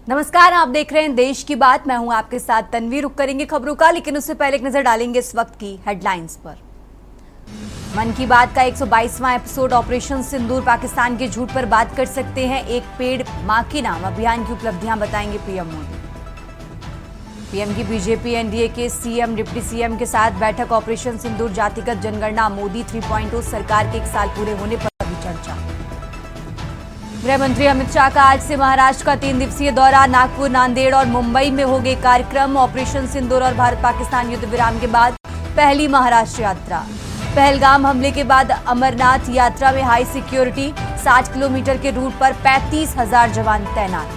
नमस्कार, आप देख रहे हैं देश की बात। मैं हूं आपके साथ तन्वी। रुक करेंगे खबरों का, लेकिन उससे पहले एक नजर डालेंगे इस वक्त की हेडलाइंस पर। मन की बात का 122वां एपिसोड ऑपरेशन सिंदूर। पाकिस्तान के झूठ पर बात कर सकते हैं, एक पेड़ मां के नाम अभियान की उपलब्धियां बताएंगे पीएम मोदी। पीएम की बीजेपी एनडीए के सीएम डिप्टी सीएम के साथ बैठक। ऑपरेशन सिंदूर, जातिगत जनगणना, मोदी 3.0 सरकार के 1 साल पूरे होने पर भी चर्चा। गृह मंत्री अमित शाह का आज से महाराष्ट्र का 3 दिवसीय दौरा। नागपुर, नांदेड़ और मुंबई में होंगे कार्यक्रम। ऑपरेशन सिंदूर और भारत पाकिस्तान युद्ध विराम के बाद पहली महाराष्ट्र यात्रा। पहलगाम हमले के बाद अमरनाथ यात्रा में हाई सिक्योरिटी। 60 किलोमीटर के रूट पर 35,000 जवान तैनात।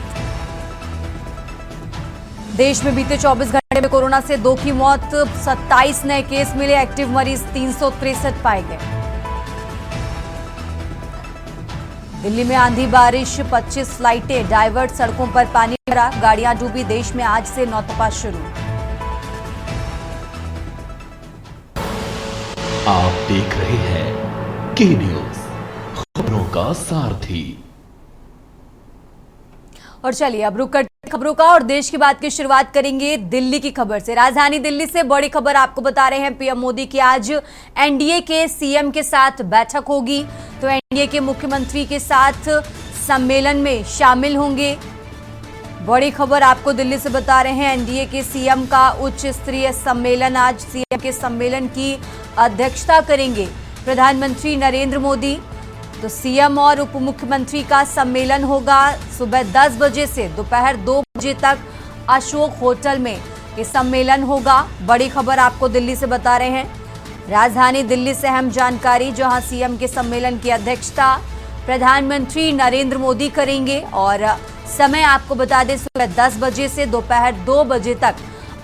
देश में बीते 24 घंटे में कोरोना से 2 की मौत, 27 नए केस मिले। एक्टिव मरीज 363 पाए गए। दिल्ली में आंधी बारिश, 25 फ्लाइटें डाइवर्ट, सड़कों पर पानी भरा, गाड़ियां डूबी। देश में आज से नौतपा शुरू। आप देख रहे हैं के न्यूज, खबरों का सारथी। और चलिए अब रुक करते खबरों का और देश की बात की शुरुआत करेंगे दिल्ली की खबर से। राजधानी दिल्ली से बड़ी खबर आपको बता रहे हैं। पीएम मोदी की आज एनडीए के सीएम के साथ बैठक होगी, तो एनडीए के मुख्यमंत्री के साथ सम्मेलन में शामिल होंगे। बड़ी खबर आपको दिल्ली से बता रहे हैं। एनडीए के सीएम का उच्च स्तरीय सम्मेलन, आज सीएम के सम्मेलन की अध्यक्षता करेंगे प्रधानमंत्री नरेंद्र मोदी। तो सीएम और उप मुख्यमंत्री का सम्मेलन होगा सुबह 10 बजे से दोपहर 2 बजे तक अशोक होटल में ये सम्मेलन होगा। बड़ी खबर आपको दिल्ली से बता रहे हैं। राजधानी दिल्ली से अहम जानकारी, जहां सीएम के सम्मेलन की अध्यक्षता प्रधानमंत्री नरेंद्र मोदी करेंगे और समय आपको बता दें सुबह 10 बजे से दोपहर 2 बजे तक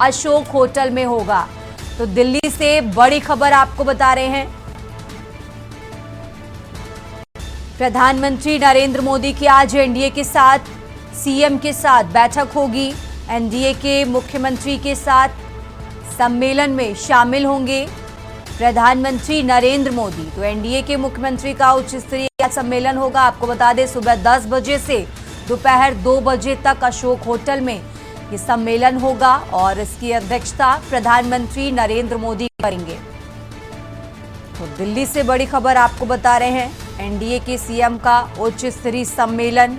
अशोक होटल में होगा। तो दिल्ली से बड़ी खबर आपको बता रहे हैं। प्रधानमंत्री नरेंद्र मोदी की आज एनडीए के साथ सीएम के साथ बैठक होगी। एनडीए के मुख्यमंत्री के साथ सम्मेलन में शामिल होंगे प्रधानमंत्री नरेंद्र मोदी। तो एनडीए के मुख्यमंत्री का उच्च स्तरीय सम्मेलन होगा, आपको बता दें सुबह 10 बजे से दोपहर 2 बजे तक अशोक होटल में ये सम्मेलन होगा और इसकी अध्यक्षता प्रधानमंत्री नरेंद्र मोदी करेंगे। तो दिल्ली से बड़ी खबर आपको बता रहे हैं, एनडीए के सीएम का उच्च स्तरीय सम्मेलन।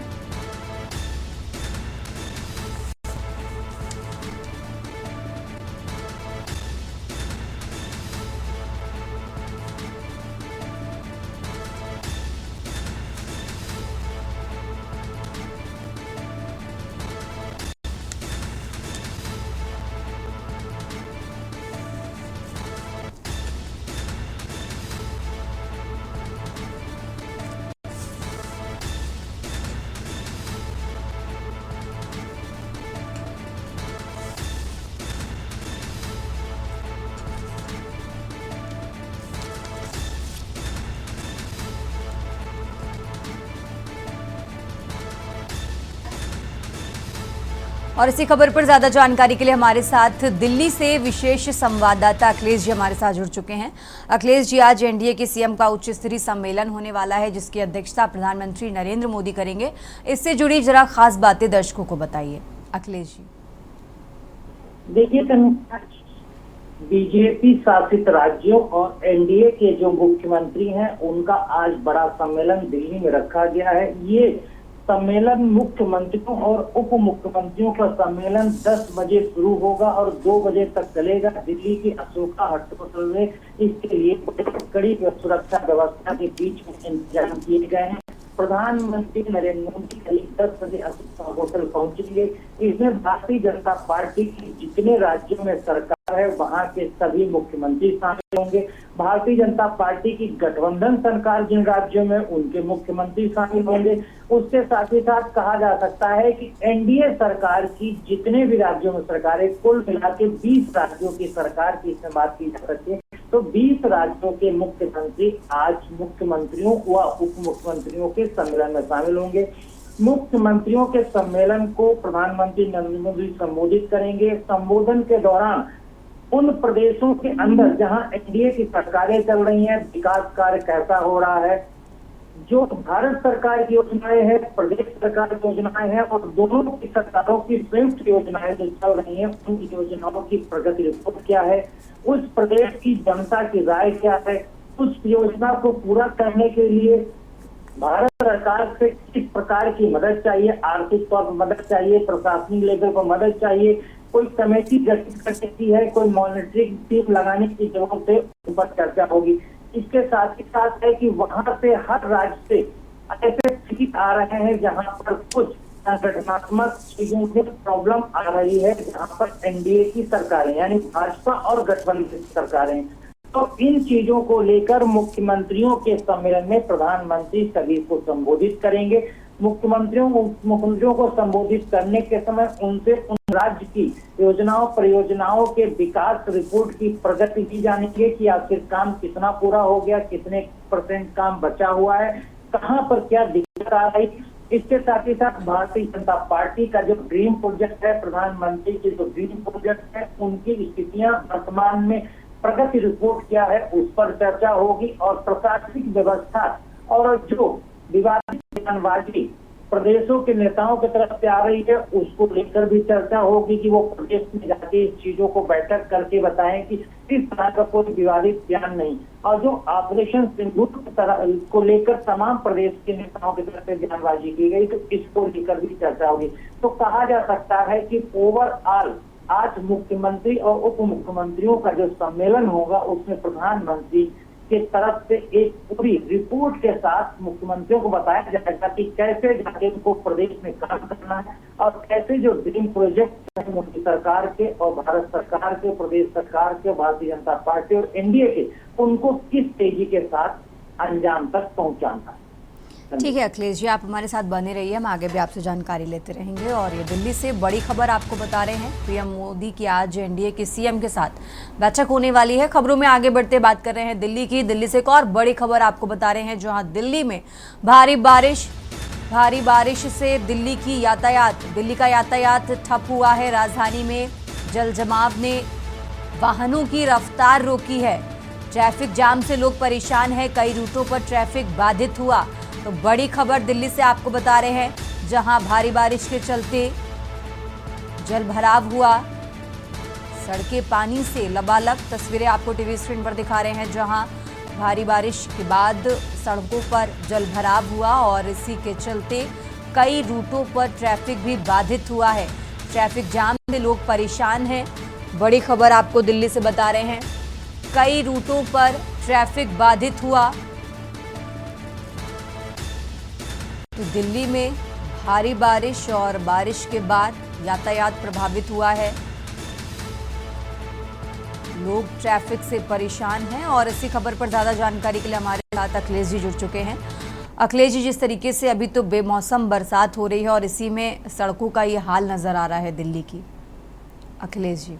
और इसी खबर पर ज्यादा जानकारी के लिए हमारे साथ दिल्ली से विशेष संवाददाता अखिलेश जी हमारे साथ जुड़ चुके हैं। अखिलेश जी, आज एनडीए के सीएम का उच्च स्तरीय सम्मेलन होने वाला है, जिसकी अध्यक्षता प्रधानमंत्री नरेंद्र मोदी करेंगे। इससे जुड़ी जरा खास बातें दर्शकों को बताइए अखिलेश जी। देखिए, बीजेपी शासित राज्यों और एनडीए के जो मुख्यमंत्री हैं उनका आज बड़ा सम्मेलन दिल्ली में रखा गया है। ये सम्मेलन मुख्यमंत्रियों और उप मुख्यमंत्रियों का सम्मेलन 10 बजे शुरू होगा और 2 बजे तक चलेगा। दिल्ली के अशोका होटल में इसके लिए कड़ी सुरक्षा व्यवस्था के बीच इंतजाम किए गए हैं। प्रधानमंत्री नरेंद्र मोदी करीब 10 बजे अशोका होटल पहुंचेंगे। इसमें भारतीय जनता पार्टी की जितने राज्यों में सरकार है वहां के सभी मुख्यमंत्री शामिल होंगे। भारतीय जनता पार्टी की गठबंधन सरकार जिन राज्यों में उनके मुख्यमंत्री शामिल होंगे। उसके साथ ही साथ कहा जा सकता है कि एनडीए सरकार की जितने भी राज्यों में सरकार है, कुल मिला के 20 राज्यों की सरकार की इसमें बात की जा सकती है। तो 20 राज्यों के मुख्यमंत्री आज मुख्यमंत्रियों व उप मुख्यमंत्रियों के सम्मेलन में शामिल होंगे। मुख्यमंत्रियों के सम्मेलन को प्रधानमंत्री नरेंद्र मोदी संबोधित करेंगे। संबोधन के दौरान उन प्रदेशों के अंदर जहां एनडीए की सरकारें चल रही हैं, विकास कार्य कैसा हो रहा है, जो भारत सरकार की योजनाएं हैं, प्रदेश सरकार की योजनाएं हैं और दोनों की सरकारों की संयुक्त योजनाएं जो चल रही हैं, उन योजनाओं की प्रगति रिपोर्ट क्या है, उस प्रदेश की जनता की राय क्या है, उस योजना को पूरा करने के लिए भारत सरकार से किस प्रकार की मदद चाहिए, आर्थिक तौर पर मदद चाहिए, प्रशासनिक लेवल पर मदद चाहिए, कोई कमेटी गठित करने की है, कोई मॉनिटरिंग टीम लगाने की जरूरत है, उन पर चर्चा होगी। इसके साथ ही साथ है कि वहां से हर राज्य से ऐसे सीट आ रहे हैं जहां पर कुछ संगठनात्मक चीजों में प्रॉब्लम आ रही है, जहां पर एनडीए की सरकारें यानी भाजपा और गठबंधन की सरकारें, तो इन चीजों को लेकर मुख्यमंत्रियों के सम्मेलन में प्रधानमंत्री सभी को संबोधित करेंगे। मुख्यमंत्रियों को संबोधित करने के समय उनसे उन राज्य की योजनाओं परियोजनाओं के विकास रिपोर्ट की प्रगति भी जानेंगे कि आखिर काम कितना पूरा हो गया, कितने % काम बचा हुआ है, कहां पर क्या दिक्कत आ रही। इसके साथ ही साथ भारतीय जनता पार्टी का जो ड्रीम प्रोजेक्ट है, प्रधानमंत्री की जो ड्रीम प्रोजेक्ट है, उनकी स्थितियां वर्तमान में प्रगति रिपोर्ट क्या है उस पर चर्चा होगी और प्रशासनिक व्यवस्था और जो विवादित बयानबाजी प्रदेशों के नेताओं की तरफ से आ रही है उसको लेकर भी चर्चा होगी कि वो प्रदेश में जाके इस चीजों को बैठक करके बताएं कि इस तरह का कोई विवादित बयान नहीं। और जो ऑपरेशन सिंदूर की तरह को लेकर तमाम प्रदेश के नेताओं की तरफ से बयानबाजी की गई, तो इसको लेकर भी चर्चा होगी। तो कहा जा सकता है कि ओवरऑल आज मुख्यमंत्री और उप मुख्यमंत्रियों का जो सम्मेलन होगा उसमें प्रधानमंत्री के तरफ से एक पूरी रिपोर्ट के साथ मुख्यमंत्रियों को बताया जाएगा कि कैसे जाके उनको प्रदेश में काम करना है और कैसे जो ड्रीम प्रोजेक्ट है मोदी सरकार के और भारत सरकार के, प्रदेश सरकार के, भारतीय जनता पार्टी और एनडीए के, उनको किस तेजी के साथ अंजाम तक पहुंचाना है। ठीक है अखिलेश जी, आप हमारे साथ बने रहिए, हम आगे भी आपसे जानकारी लेते रहेंगे। और ये दिल्ली से बड़ी खबर आपको बता रहे हैं, पीएम मोदी की आज एनडीए के सीएम के साथ बैठक होने वाली है। खबरों में आगे बढ़ते बात कर रहे हैं दिल्ली की। दिल्ली से एक और बड़ी खबर आपको बता रहे हैं, जहां दिल्ली में भारी बारिश से दिल्ली का यातायात ठप हुआ है। राजधानी में जल जमाव ने वाहनों की रफ्तार रोकी है। ट्रैफिक जाम से लोग परेशान हैं, कई रूटों पर ट्रैफिक बाधित हुआ। तो बड़ी खबर दिल्ली से आपको बता रहे हैं, जहां भारी बारिश के चलते जल भराव हुआ, सड़कें पानी से लबालब। तस्वीरें आपको टीवी स्क्रीन पर दिखा रहे हैं, जहां भारी बारिश के बाद सड़कों पर जल भराव हुआ और इसी के चलते कई रूटों पर ट्रैफिक भी बाधित हुआ है। ट्रैफिक जाम से लोग परेशान हैं। बड़ी खबर आपको दिल्ली से बता रहे हैं, कई रूटों पर ट्रैफिक बाधित हुआ। तो दिल्ली में भारी बारिश और बारिश के बाद यातायात प्रभावित हुआ है, लोग ट्रैफिक से परेशान हैं। और इसी खबर पर ज्यादा जानकारी के लिए हमारे साथ अखिलेश जी जुड़ चुके हैं। अखिलेश जी, जिस तरीके से अभी तो बेमौसम बरसात हो रही है और इसी में सड़कों का ये हाल नजर आ रहा है दिल्ली की, अखिलेश जी।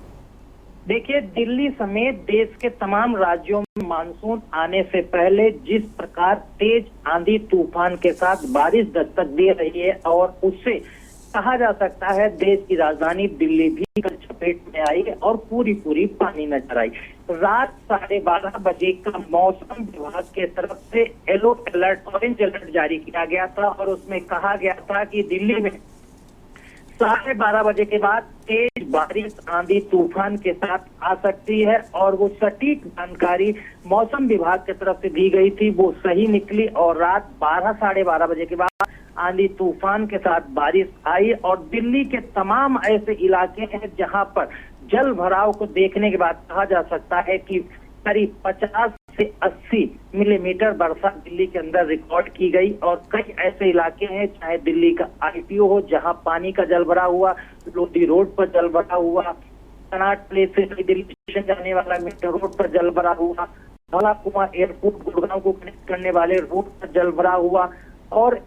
देखिए, दिल्ली समेत देश के तमाम राज्यों में मानसून आने से पहले जिस प्रकार तेज आंधी तूफान के साथ बारिश दस्तक दे रही है और उससे कहा जा सकता है देश की राजधानी दिल्ली भी कल चपेट में आई और पूरी पानी नजर आई। रात 12:30 बजे का मौसम विभाग के तरफ से येलो अलर्ट, ऑरेंज अलर्ट जारी किया गया था और उसमें कहा गया था कि दिल्ली में 12:30 बजे के बाद तेज बारिश आंधी तूफान के साथ आ सकती है और वो सटीक जानकारी मौसम विभाग की तरफ से दी गई थी, वो सही निकली और रात 12-12:30 बजे के बाद आंधी तूफान के साथ बारिश आई और दिल्ली के तमाम ऐसे इलाके हैं जहां पर जल भराव को देखने के बाद कहा जा सकता है कि करीब 50 से 80 मिलीमीटर वर्षा दिल्ली के अंदर रिकॉर्ड की गई और कई ऐसे इलाके हैं, चाहे दिल्ली का आईटीओ हो जहां पानी का जल भरा हुआ, लोधी रोड पर जल भरा हुआ, कनाट प्लेस से दिल्ली स्टेशन जाने वाला मेट्रो रोड पर जल भरा हुआ, धौला कुआं एयरपोर्ट गुड़गांव को कनेक्ट करने वाले रोड पर जल भरा हुआ और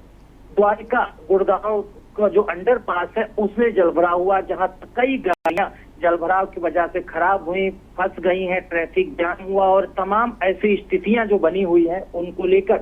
द्वारिका गुड़गांव का जो अंडरपास है उसमें जल भरा हुआ, जहां कई गाड़ियां जल भराव की वजह से खराब हुई, फंस गई हैं, ट्रैफिक जाम हुआ और तमाम ऐसी स्थितियां जो बनी हुई हैं उनको लेकर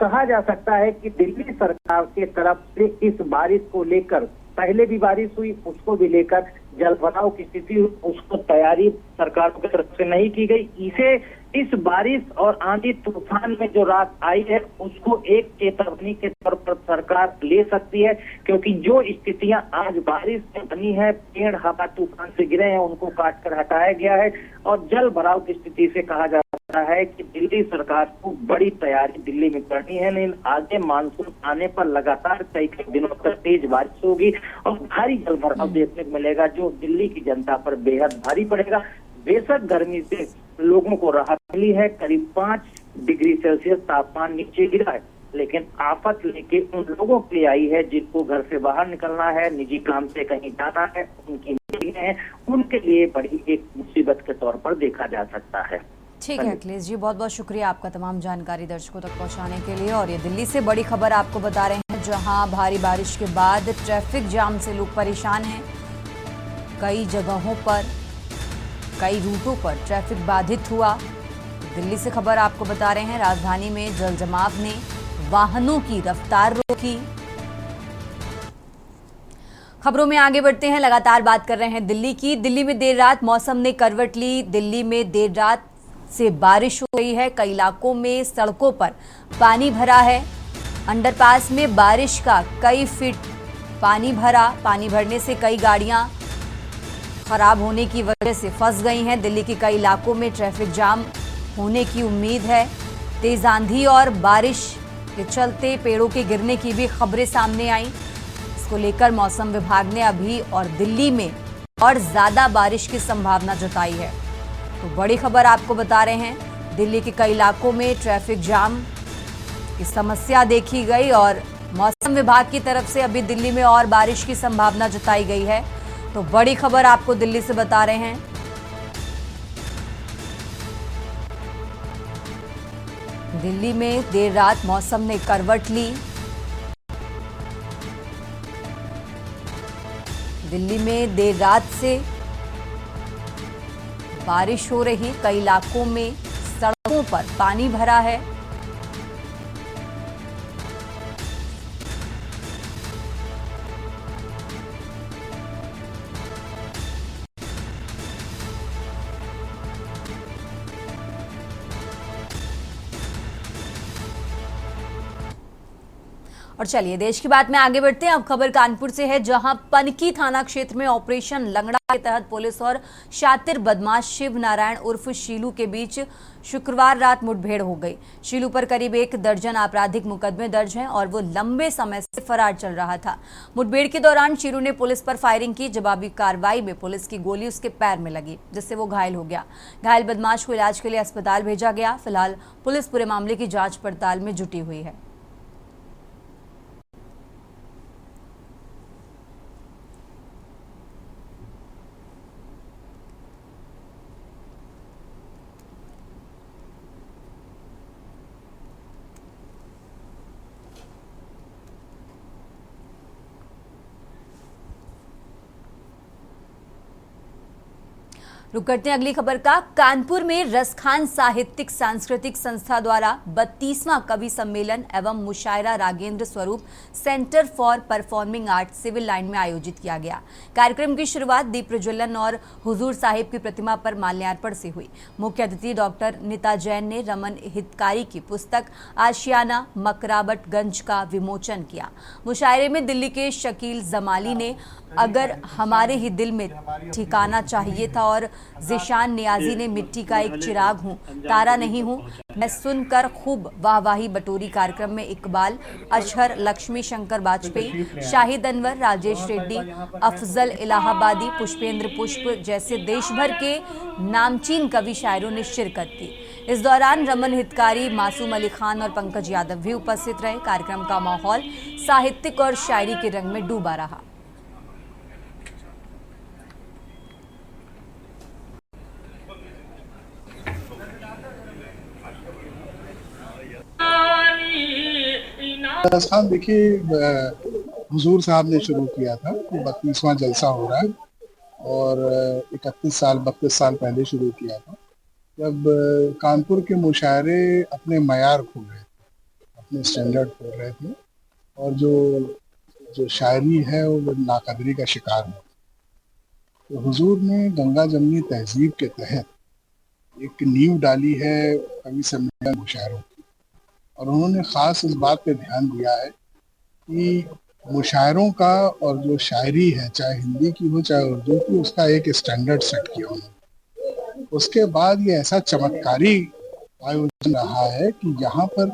कहा जा सकता है कि दिल्ली सरकार की तरफ से इस बारिश को लेकर, पहले भी बारिश हुई उसको भी लेकर जल भराव की स्थिति, उसको तैयारी सरकार की तरफ से नहीं की गई। इसे इस बारिश और आंधी तूफान में जो राहत आई है उसको एक चेतावनी के तौर पर सरकार ले सकती है, क्योंकि जो स्थितियां आज बारिश में बनी है, पेड़ हवा तूफान से गिरे हैं, उनको काट कर हटाया गया है और जल भराव की स्थिति से कहा जाता है कि दिल्ली सरकार को बड़ी तैयारी दिल्ली में करनी है। नहीं आगे मानसून आने पर लगातार कई दिनों तक तेज बारिश होगी और भारी जल भराव देखने को मिलेगा, जो दिल्ली की जनता पर बेहद भारी पड़ेगा। बेशक गर्मी से लोगों को राहत मिली है, करीब 5 डिग्री सेल्सियस तापमान नीचे गिरा है, लेकिन आफत लेके उन लोगों के लिए आई है जिनको घर से बाहर निकलना है, निजी काम से कहीं जाना है, उनकी मीटिंग है, उनके लिए बड़ी एक मुसीबत के तौर पर देखा जा सकता है। ठीक है अखिलेश जी, बहुत बहुत शुक्रिया आपका तमाम जानकारी दर्शकों तक पहुंचाने के लिए। और ये दिल्ली से बड़ी खबर आपको बता रहे हैं, जहां भारी बारिश के बाद ट्रैफिक जाम से लोग परेशान हैं। कई जगहों पर, कई रूटों पर ट्रैफिक बाधित हुआ। दिल्ली से खबर आपको बता रहे हैं, राजधानी में जल जमाव ने वाहनों की रफ्तार रोकी। खबरों में आगे बढ़ते हैं, लगातार बात कर रहे हैं दिल्ली की। दिल्ली में देर रात मौसम ने करवट ली। दिल्ली में देर रात से बारिश हो रही है। कई इलाकों में सड़कों पर पानी भरा है। अंडरपास में बारिश का कई फीट पानी भरा। पानी भरने से कई गाड़ियां खराब होने की वजह से फंस गई हैं। दिल्ली के कई इलाकों में ट्रैफिक जाम होने की उम्मीद है। तेज आंधी और बारिश के चलते पेड़ों के गिरने की भी खबरें सामने आई। इसको लेकर मौसम विभाग ने अभी और दिल्ली में और ज्यादा बारिश की संभावना जताई है। तो बड़ी खबर आपको बता रहे हैं, दिल्ली के कई इलाकों में ट्रैफिक जाम की समस्या देखी गई और मौसम विभाग की तरफ से अभी दिल्ली में और बारिश की संभावना जताई गई है। तो बड़ी खबर आपको दिल्ली से बता रहे हैं। दिल्ली में देर रात मौसम ने करवट ली। दिल्ली में देर रात से बारिश हो रही। कई इलाकों में सड़कों पर पानी भरा है। और चलिए देश की बात में आगे बढ़ते हैं। अब खबर कानपुर से है, जहां पनकी थाना क्षेत्र में ऑपरेशन लंगड़ा के तहत पुलिस और शातिर बदमाश शिव नारायण उर्फ शीलू के बीच शुक्रवार रात मुठभेड़ हो गई। शीलू पर करीब 1 दर्जन आपराधिक मुकदमे दर्ज हैं और वो लंबे समय से फरार चल रहा था। मुठभेड़ के दौरान शीलू ने पुलिस पर फायरिंग की। जवाबी कार्रवाई में पुलिस की गोली उसके पैर में लगी, जिससे वो घायल हो गया। घायल बदमाश को इलाज के लिए अस्पताल भेजा गया। फिलहाल पुलिस पूरे मामले की जांच पड़ताल में जुटी हुई है। रुक करते हैं अगली खबर का। कानपुर में रसखान साहित्यिक सांस्कृतिक संस्था द्वारा 32वां कवि सम्मेलन एवं मुशायरा Ragendra Swaroop centre for performing art civil line में आयोजित किया गया। कार्यक्रम की शुरुआत दीप प्रज्वलन और हुजूर साहिब की प्रतिमा पर माल्यार्पण से हुई। मुख्य अतिथि डॉक्टर नीता जैन ने रमन हितकारी की पुस्तक आशियाना मकराबटगंज का विमोचन किया। मुशायरे में दिल्ली के शकील जमाली ने अगर हमारे ही दिल में ठिकाना चाहिए था और जिशान नियाजी ने मिट्टी का एक चिराग हूँ, तारा नहीं हूँ, मैं सुनकर खूब वाहवाही बटोरी। कार्यक्रम में इकबाल, अजहर, लक्ष्मी शंकर वाजपेयी, शाहिद अनवर, राजेश रेड्डी, अफजल इलाहाबादी, पुष्पेंद्र पुष्प जैसे देश भर के नामचीन कवि शायरों ने शिरकत की। इस दौरान रमन हितकारी, मासूम अली खान और पंकज यादव भी उपस्थित रहे। कार्यक्रम का माहौल साहित्यिक और शायरी के रंग में डूबा रहा। राजस्थान देखिए, हुजूर साहब ने शुरू किया था। 32वां जलसा हो रहा है और 32 साल पहले शुरू किया था, जब कानपुर के मुशायरे अपने मयार खो रहे थे, अपने स्टैंडर्ड खो रहे थे और जो शायरी है वो नाकदरी का शिकार है। तो हुजूर ने गंगा जमनी तहजीब के तहत एक नींव डाली है कवि सम्मेलन मुशायरों की, और उन्होंने खास इस बात पे ध्यान दिया है कि मुशायरों का और जो शायरी है, चाहे हिंदी की हो चाहे उर्दू की, उसका एक स्टैंडर्ड सेट किया उन्होंने। उसके बाद ये ऐसा चमत्कारी आयोजन रहा है कि यहाँ पर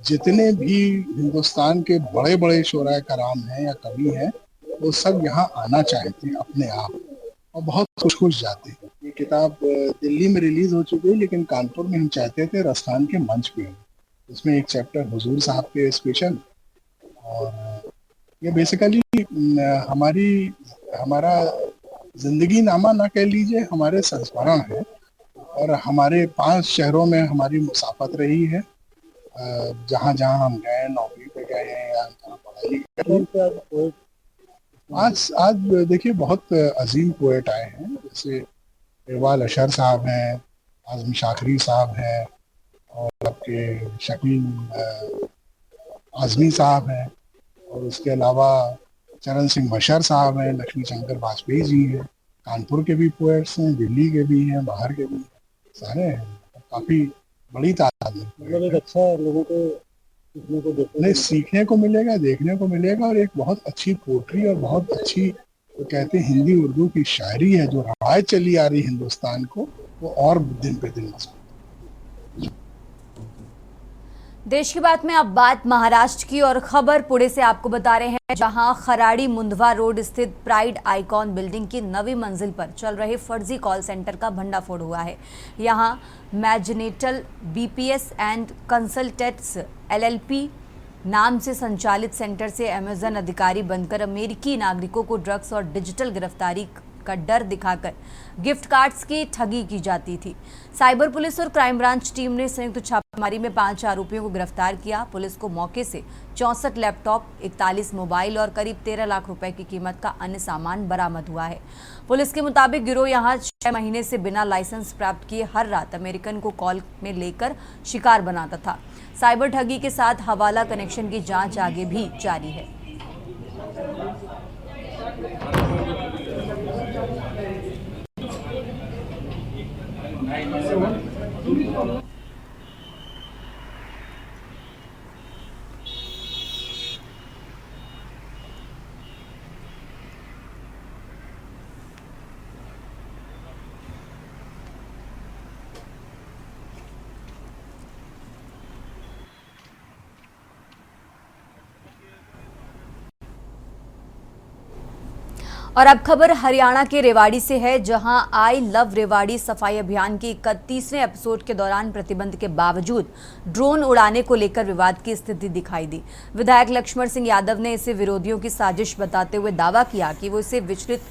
जितने भी हिंदुस्तान के बड़े बड़े शोराए कराम हैं या कवि हैं, वो सब यहाँ आना चाहते हैं अपने आप, और बहुत खुश जाते हैं। ये किताब दिल्ली में रिलीज हो चुकी है, लेकिन कानपुर में हम चाहते थे रसखान के मंच पे हो। इसमें एक चैप्टर हुजूर साहब के स्पेशल, और ये बेसिकली हमारा जिंदगी नामा ना कह लीजिए, हमारे संस्मरण है, और हमारे 5 शहरों में हमारी मुसाफत रही है। जहाँ जहाँ हम गए, नौकरी पे गए हैं या पढ़ाई कर, आज देखिए बहुत अजीम पोएट आए हैं, जैसे इरबाल अशर साहब हैं, आज़मी शाकरी साहब हैं, और आपके शकील आज़मी साहब हैं, और उसके अलावा चरण सिंह बशर साहब हैं, लक्ष्मी शंकर वाजपेयी जी हैं, कानपुर के भी पोएट्स हैं, दिल्ली के भी हैं, बाहर के भी, सारे हैं, काफ़ी बड़ी तादाद में। मतलब एक अच्छा लोगों को सीखने को मिलेगा, देखने को मिलेगा, और एक बहुत अच्छी पोट्री और बहुत अच्छी, तो कहते हैं हिंदी उर्दू की शायरी है जो रवायत चली आ रही हिंदुस्तान को, वो और दिन पे दिन मजबूत। देश की बात में अब बात महाराष्ट्र की, और खबर पुणे से आपको बता रहे हैं, जहां खराड़ी मुंदवा रोड स्थित प्राइड आइकॉन बिल्डिंग की 9वीं मंजिल पर चल रहे फर्जी कॉल सेंटर का भंडाफोड़ हुआ है। यहां मैग्नेटल बीपीएस एंड कंसल्टेंट्स एलएलपी नाम से संचालित सेंटर से अमेजन अधिकारी बनकर अमेरिकी नागरिकों को ड्रग्स और डिजिटल गिरफ्तारी का डर दिखाकर गिफ्ट कार्ड्स की ठगी की जाती थी। साइबर पुलिस और क्राइम ब्रांच टीम ने संयुक्त छापेमारी में 5 आरोपियों को गिरफ्तार किया। पुलिस को मौके से 64 लैपटॉप, 41 मोबाइल और करीब 13 लाख रुपए की कीमत का अन्य सामान बरामद हुआ है। पुलिस के मुताबिक गिरोह यहां 6 महीने से बिना लाइसेंस प्राप्त किए हर रात अमेरिकन को कॉल में लेकर शिकार बनाता था। साइबर ठगी के साथ हवाला कनेक्शन की जांच आगे भी जारी है। और अब खबर हरियाणा के रेवाड़ी से है, जहां आई लव रेवाड़ी सफाई अभियान के 31वें एपिसोड के दौरान प्रतिबंध के बावजूद ड्रोन उड़ाने को लेकर विवाद की स्थिति दिखाई दी। विधायक लक्ष्मण सिंह यादव ने इसे विरोधियों की साजिश बताते हुए दावा किया कि वो इससे विचलित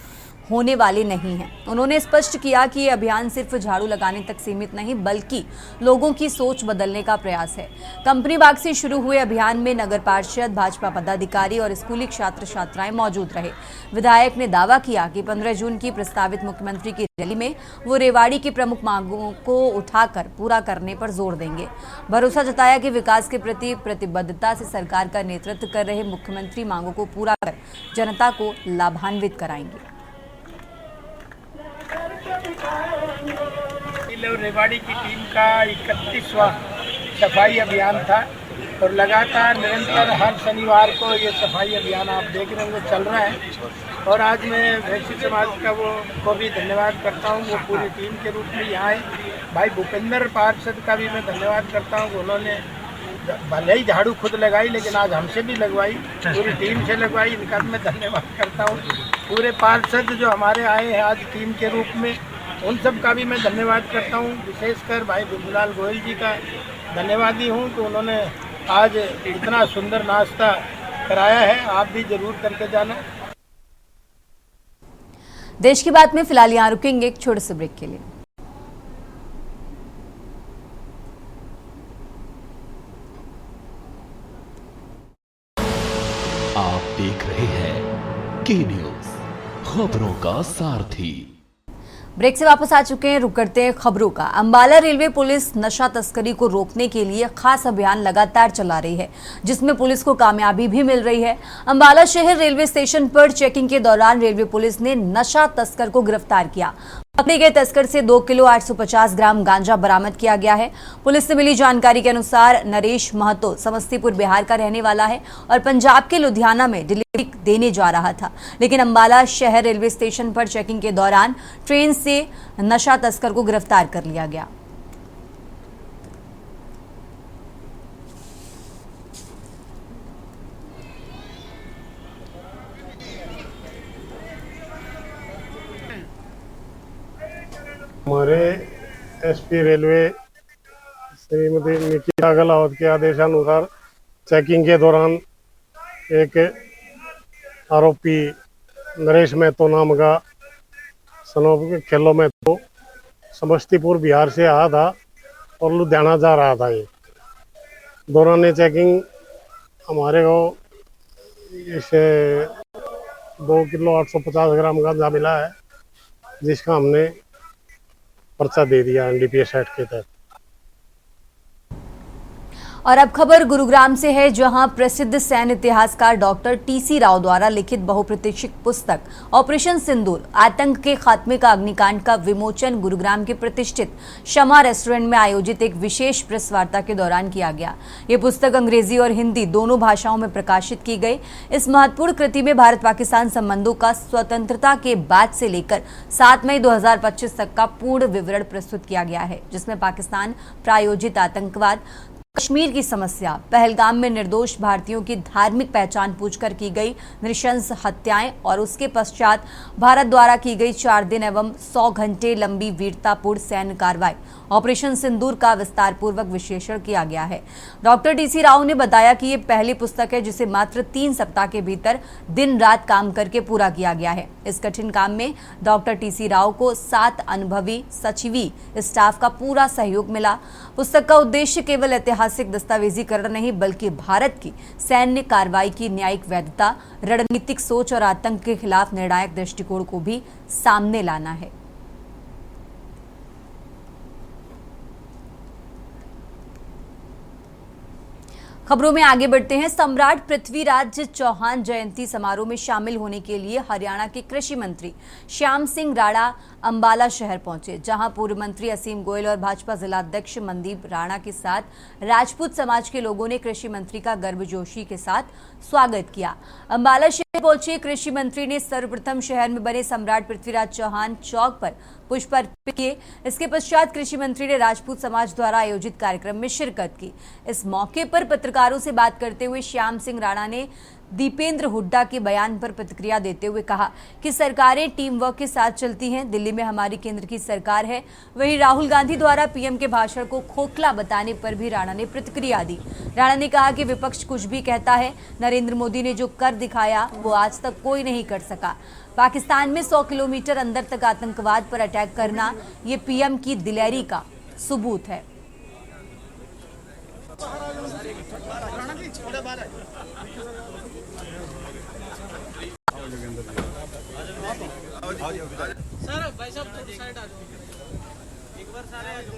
होने वाले नहीं हैं। उन्होंने स्पष्ट किया कि ये अभियान सिर्फ झाड़ू लगाने तक सीमित नहीं, बल्कि लोगों की सोच बदलने का प्रयास है। कंपनी बाग से शुरू हुए अभियान में नगर पार्षद, भाजपा पदाधिकारी और स्कूली छात्र छात्राएं मौजूद रहे। विधायक ने दावा किया कि 15 जून की प्रस्तावित मुख्यमंत्री की रैली में वो रेवाड़ी की प्रमुख मांगों को उठाकर पूरा करने पर जोर देंगे। भरोसा जताया कि विकास के प्रति प्रतिबद्धता से सरकार का नेतृत्व कर रहे मुख्यमंत्री मांगों को पूरा कर जनता को लाभान्वित कराएंगे। रेवाड़ी की टीम का 31वां सफाई अभियान था, और लगातार निरंतर हर शनिवार को ये सफाई अभियान आप देख रहे होंगे चल रहा है। और आज मैं वैश्य समाज का को भी धन्यवाद करता हूँ, वो पूरी टीम के रूप में यहाँ आए। भाई भूपेंद्र पार्षद का भी मैं धन्यवाद करता हूँ, उन्होंने भले ही झाड़ू खुद लगाई, लेकिन आज हमसे भी लगवाई, पूरी टीम से लगवाई, इनका मैं धन्यवाद करता हूँ। पूरे पार्षद जो हमारे आए हैं आज टीम के रूप में, उन सब का भी मैं धन्यवाद करता हूँ। विशेषकर भाई बिमलाल गोयल जी का धन्यवादी हूँ कि उन्होंने आज इतना सुंदर नाश्ता कराया है, आप भी जरूर करके जाना। देश की बात में फिलहाल यहाँ रुकेंगे एक छोटे से ब्रेक के लिए। आप देख रहे हैं के न्यूज़, खबरों का सारथी। ब्रेक से वापस आ चुके हैं। रुक करते हैं खबरों का। अंबाला रेलवे पुलिस नशा तस्करी को रोकने के लिए खास अभियान लगातार चला रही है, जिसमें पुलिस को कामयाबी भी मिल रही है। अंबाला शहर रेलवे स्टेशन पर चेकिंग के दौरान रेलवे पुलिस ने नशा तस्कर को गिरफ्तार किया। पकड़े गए तस्कर से 2 किलो 850 ग्राम गांजा बरामद किया गया है। पुलिस से मिली जानकारी के अनुसार नरेश महतो समस्तीपुर बिहार का रहने वाला है और पंजाब के लुधियाना में डिलीवरी देने जा रहा था, लेकिन अंबाला शहर रेलवे स्टेशन पर चेकिंग के दौरान ट्रेन से नशा तस्कर को गिरफ्तार कर लिया गया। हमारे एसपी रेलवे श्रीमती निकिता गहलोत के आदेशानुसार चेकिंग के दौरान एक आरोपी नरेश महतो नाम का सनोब खेलों में तो समस्तीपुर बिहार से आया था और लुधियाना जा रहा था। ये दौरान चेकिंग हमारे को इसे 2 किलो 850 ग्राम गांजा मिला है, जिसका हमने पर्चा दे दिया एनडीपीएस एक्ट के तहत। और अब खबर गुरुग्राम से है, जहां प्रसिद्ध सैन्य इतिहासकार डॉक्टर टीसी राव द्वारा लिखित बहुप्रतीक्षित पुस्तक ऑपरेशन सिंदूर आतंक के खात्मे का अग्निकांड का विमोचन गुरुग्राम के प्रतिष्ठित शमा रेस्टोरेंट में आयोजित एक विशेष प्रेस वार्ता के दौरान किया गया। ये पुस्तक अंग्रेजी और हिंदी दोनों भाषाओं में प्रकाशित की गई। इस महत्वपूर्ण कृति में भारत पाकिस्तान संबंधों का स्वतंत्रता के बाद से लेकर 7 मई 2025 तक का पूर्ण विवरण प्रस्तुत किया गया है, जिसमें पाकिस्तान प्रायोजित आतंकवाद, कश्मीर की समस्या, पहलगाम में निर्दोष भारतीयों की धार्मिक पहचान पूछकर की गई नृशंस हत्याएं और उसके पश्चात भारत द्वारा की गई 4 दिन एवं 100 घंटे लंबी वीरतापूर्ण सैन्य कार्रवाई ऑपरेशन सिंदूर का विस्तार पूर्वक विश्लेषण किया गया है। डॉक्टर टीसी राव ने बताया कि ये पहली पुस्तक है जिसे मात्र 3 सप्ताह के भीतर दिन रात काम करके पूरा किया गया है। इस कठिन काम में डॉक्टर टीसी राव को 7 अनुभवी सचिवी स्टाफ का पूरा सहयोग मिला। पुस्तक का उद्देश्य केवल ऐतिहासिक दस्तावेजीकरण नहीं, बल्कि भारत की सैन्य कार्रवाई की न्यायिक वैधता, रणनीतिक सोच और आतंक के खिलाफ निर्णायक दृष्टिकोण को भी सामने लाना है। खबरों में आगे बढ़ते हैं। सम्राट पृथ्वीराज चौहान जयंती समारोह में शामिल होने के लिए हरियाणा के कृषि मंत्री श्याम सिंह राणा अंबाला शहर पहुंचे, जहां पूर्व मंत्री असीम गोयल और भाजपा जिलाध्यक्ष मनदीप राणा के साथ राजपूत समाज के लोगों ने कृषि मंत्री का गर्मजोशी के साथ स्वागत किया। अंबाला शहर पहुंचे कृषि मंत्री ने सर्वप्रथम शहर में बने सम्राट पृथ्वीराज चौहान चौक पर पुष्प अर्पित किए। इसके पश्चात कृषि मंत्री ने राजपूत समाज द्वारा आयोजित कार्यक्रम में शिरकत की। इस मौके पर पत्रकारों से बात करते हुए श्याम सिंह राणा ने दीपेंद्र हुड्डा के बयान पर प्रतिक्रिया देते हुए कहा कि सरकारें टीम वर्क के साथ चलती हैं। दिल्ली में हमारी केंद्र की सरकार है। वहीं राहुल गांधी द्वारा पीएम के भाषण को खोखला बताने पर भी राणा ने प्रतिक्रिया दी। राणा ने कहा कि विपक्ष कुछ भी कहता है, नरेंद्र मोदी ने जो कर दिखाया वो आज तक कोई नहीं कर सका। पाकिस्तान में 100 किलोमीटर अंदर तक आतंकवाद पर अटैक करना ये पीएम की दिलेरी का सबूत है। सर भाई साहब थोड़ी साइड आ जाओ, एक बार सारे आ जाओ।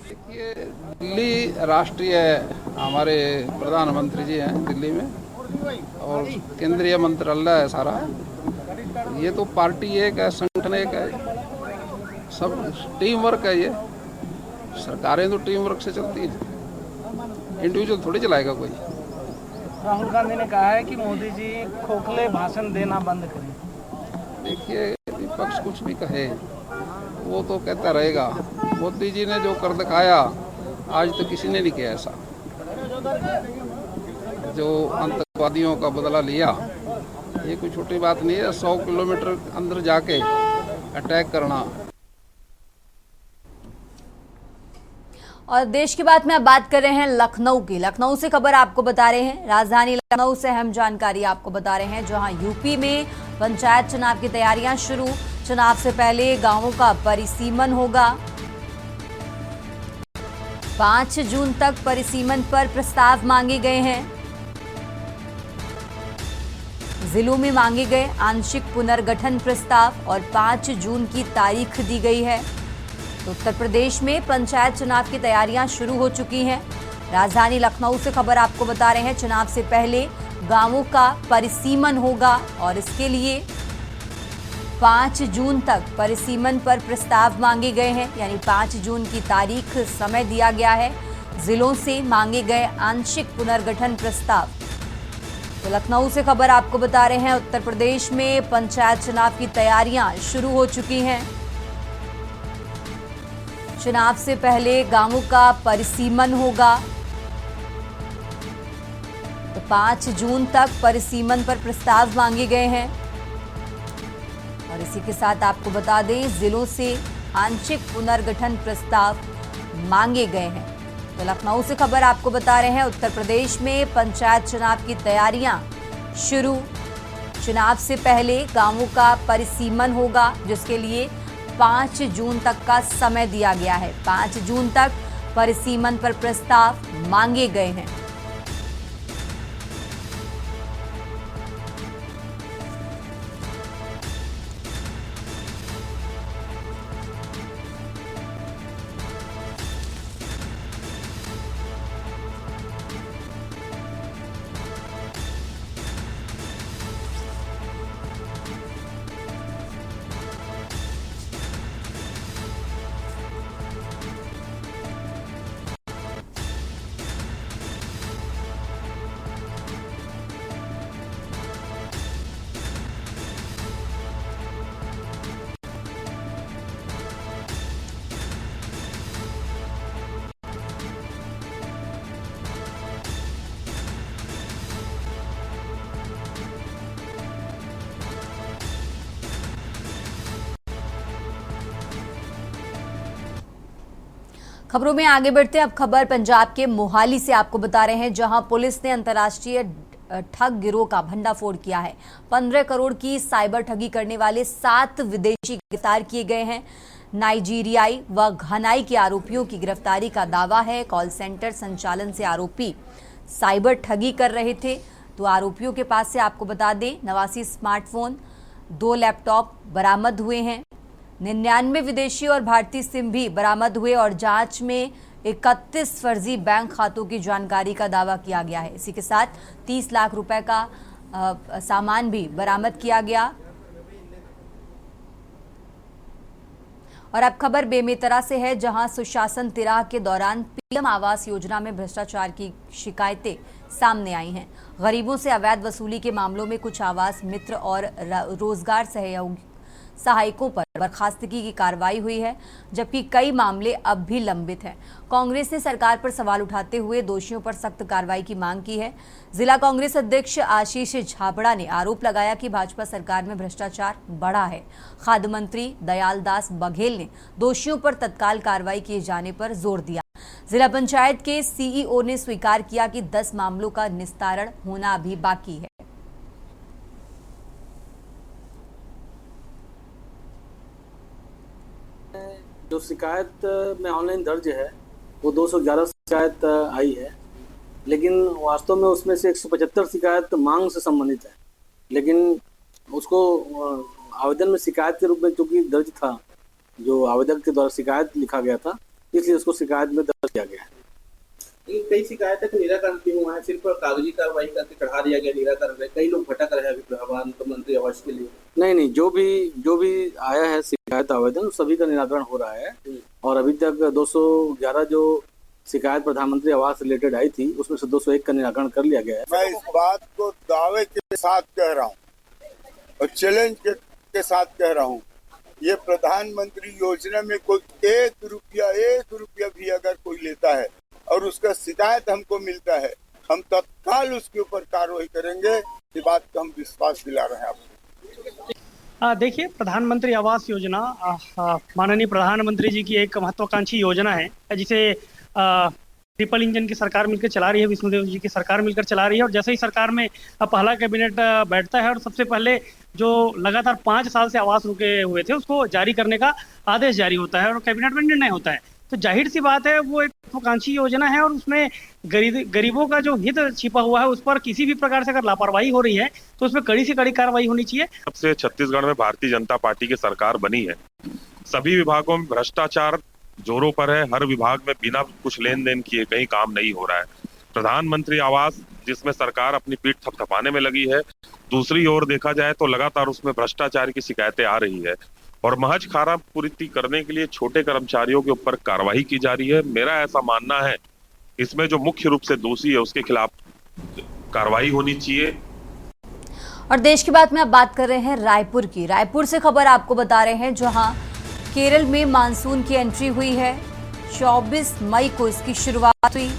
देखिए, दिल्ली राष्ट्रीय हमारे प्रधानमंत्री जी हैं दिल्ली में और केंद्रीय मंत्रालय है सारा। ये तो पार्टी एक है, संगठन एक है, सब टीम वर्क है। ये सरकारें तो टीम वर्क से चलती हैं, इंडिविजुअल थोड़ी चलाएगा कोई। राहुल गांधी ने कहा है कि मोदी जी खोखले भाषण देना बंद करें। देखिए, विपक्ष कुछ भी कहे वो तो कहता रहेगा। मोदी जी ने जो कर दिखाया आज तो किसी ने नहीं किया ऐसा। जो आतंकवादियों का बदला लिया ये कोई छोटी बात नहीं है। 100 किलोमीटर अंदर जाके अटैक करना। और देश की बात में अब बात कर रहे हैं लखनऊ की। लखनऊ से खबर आपको बता रहे हैं, राजधानी लखनऊ से अहम जानकारी आपको बता रहे हैं, जहां यूपी में पंचायत चुनाव की तैयारियां शुरू। चुनाव से पहले गांवों का परिसीमन होगा। 5 जून तक परिसीमन पर प्रस्ताव मांगे गए हैं। जिलों में मांगे गए आंशिक पुनर्गठन प्रस्ताव और 5 जून की तारीख दी गई है। तो उत्तर प्रदेश में पंचायत चुनाव की तैयारियां शुरू हो चुकी हैं। राजधानी लखनऊ से खबर आपको बता रहे हैं, चुनाव से पहले गांवों का परिसीमन होगा और इसके लिए 5 जून तक परिसीमन पर प्रस्ताव मांगे गए हैं, यानी 5 जून की तारीख समय दिया गया है। जिलों से मांगे गए आंशिक पुनर्गठन प्रस्ताव। तो लखनऊ से खबर आपको बता रहे हैं, उत्तर प्रदेश में पंचायत चुनाव की तैयारियां शुरू हो चुकी हैं। चुनाव से पहले गांवों का परिसीमन होगा। तो 5 जून तक परिसीमन पर प्रस्ताव मांगे गए हैं और इसी के साथ आपको बता दें, जिलों से आंशिक पुनर्गठन प्रस्ताव मांगे गए हैं। तो लखनऊ से खबर आपको बता रहे हैं, उत्तर प्रदेश में पंचायत चुनाव की तैयारियां शुरू। चुनाव से पहले गांवों का परिसीमन होगा, जिसके लिए 5 जून तक का समय दिया गया है। 5 जून तक परिसीमन पर प्रस्ताव मांगे गए हैं। खबरों में आगे बढ़ते हैं। अब खबर पंजाब के मोहाली से आपको बता रहे हैं, जहां पुलिस ने अंतर्राष्ट्रीय ठग गिरोह का भंडाफोड़ किया है। 15 करोड़ की साइबर ठगी करने वाले 7 विदेशी गिरफ्तार किए गए हैं। नाइजीरियाई व घनाई के आरोपियों की गिरफ्तारी का दावा है। कॉल सेंटर संचालन से आरोपी साइबर ठगी कर रहे थे। तो आरोपियों के पास से आपको बता दें, 89 स्मार्टफोन, 2 लैपटॉप बरामद हुए हैं। 99 विदेशी और भारतीय सिम भी बरामद हुए और जांच में 31 फर्जी बैंक खातों की जानकारी का दावा किया गया है। इसी के साथ 30 लाख रुपए का सामान भी बरामद किया गया। और अब खबर बेमेतरा से है, जहां सुशासन तिराह के दौरान पीएम आवास योजना में भ्रष्टाचार की शिकायतें सामने आई हैं। गरीबों से अवैध वसूली के मामलों में कुछ आवास मित्र और रोजगार सहायकों पर बर्खास्तगी की कार्रवाई हुई है, जबकि कई मामले अब भी लंबित हैं। कांग्रेस ने सरकार पर सवाल उठाते हुए दोषियों पर सख्त कार्रवाई की मांग की है। जिला कांग्रेस अध्यक्ष आशीष झाबड़ा ने आरोप लगाया कि भाजपा सरकार में भ्रष्टाचार बढ़ा है। खाद्य मंत्री दयाल दास बघेल ने दोषियों पर तत्काल कार्रवाई किए जाने पर जोर दिया। जिला पंचायत के सीईओ ने स्वीकार किया कि 10 मामलों का निस्तारण होना अभी बाकी है। जो शिकायत में ऑनलाइन दर्ज है वो 211 शिकायत आई है, लेकिन वास्तव में उसमें से 175 शिकायत मांग से संबंधित है। लेकिन उसको आवेदन में शिकायत के रूप में चूंकि दर्ज था, जो आवेदक के द्वारा शिकायत लिखा गया था, इसलिए उसको शिकायत में दर्ज किया गया है। कई शिकायतें का निराकरण क्यों हुआ है? सिर्फ कागजी कार्रवाई करके चढ़ा दिया गया निराकरण? कई लोग भटक रहे हैं प्रधानमंत्री आवास के लिए। नहीं, जो भी आया है शिकायत आवेदन सभी का निराकरण हो रहा है। और अभी तक 211 जो शिकायत प्रधानमंत्री आवास रिलेटेड आई थी, उसमें से 201 का निराकरण कर लिया गया है। मैं इस बात को दावे के साथ कह रहा हूँ और चैलेंज के साथ कह रहा हूँ, ये प्रधानमंत्री योजना में कोई एक रुपया भी अगर कोई लेता है और उसका शिकायत हमको मिलता है, हम तत्काल उसके ऊपर कार्रवाई करेंगे। ये बात का हम विश्वास दिला रहे हैं आपको। देखिए, प्रधानमंत्री आवास योजना माननीय प्रधानमंत्री जी की एक महत्वाकांक्षी योजना है, जिसे ट्रिपल इंजन की सरकार मिलकर चला रही है, विष्णुदेव जी की सरकार मिलकर चला रही है। और जैसे ही सरकार में पहला कैबिनेट बैठता है और सबसे पहले जो लगातार 5 साल से आवास रुके हुए थे उसको जारी करने का आदेश जारी होता है और कैबिनेट में निर्णय होता है, तो जाहिर सी बात है वो एक महत्वाकांक्षी योजना है और उसमें गरीबों का जो हित छिपा हुआ है उस पर किसी भी प्रकार से अगर लापरवाही हो रही है तो उसमें कड़ी से कड़ी कार्रवाई होनी चाहिए। जब से छत्तीसगढ़ में भारतीय जनता पार्टी की सरकार बनी है, सभी विभागों में भ्रष्टाचार जोरों पर है। हर विभाग में बिना कुछ लेन देन किए कहीं काम नहीं हो रहा है। प्रधानमंत्री आवास जिसमें सरकार अपनी पीठ थपथपाने में लगी है, दूसरी ओर देखा जाए तो लगातार उसमें भ्रष्टाचार की शिकायतें आ रही है और महज खारा पूर्ति करने के लिए छोटे कर्मचारियों के ऊपर कार्रवाई की जा रही है। मेरा ऐसा मानना है इसमें जो मुख्य रूप से दोषी है उसके खिलाफ कार्रवाई होनी चाहिए। और देश की बात में अब बात कर रहे हैं रायपुर की। रायपुर से खबर आपको बता रहे हैं जहां केरल में मानसून की एंट्री हुई है। 24 मई को इसकी शुरुआत हुई।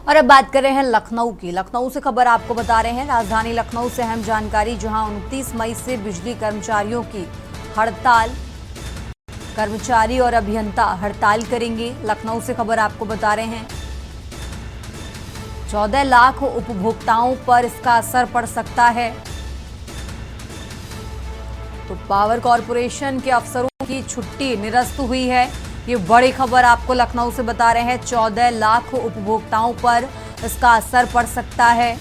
और अब बात कर रहे हैं लखनऊ की। लखनऊ से खबर आपको बता रहे हैं, राजधानी लखनऊ से अहम जानकारी, जहां 29 मई से बिजली कर्मचारियों की हड़ताल, कर्मचारी और अभियंता हड़ताल करेंगे। लखनऊ से खबर आपको बता रहे हैं 14 लाख उपभोक्ताओं पर इसका असर पड़ सकता है। तो पावर कॉरपोरेशन के अफसरों की छुट्टी निरस्त हुई है। ये बड़ी खबर आपको लखनऊ से बता रहे हैं। 14 लाख उपभोक्ताओं पर इसका असर पड़ सकता है।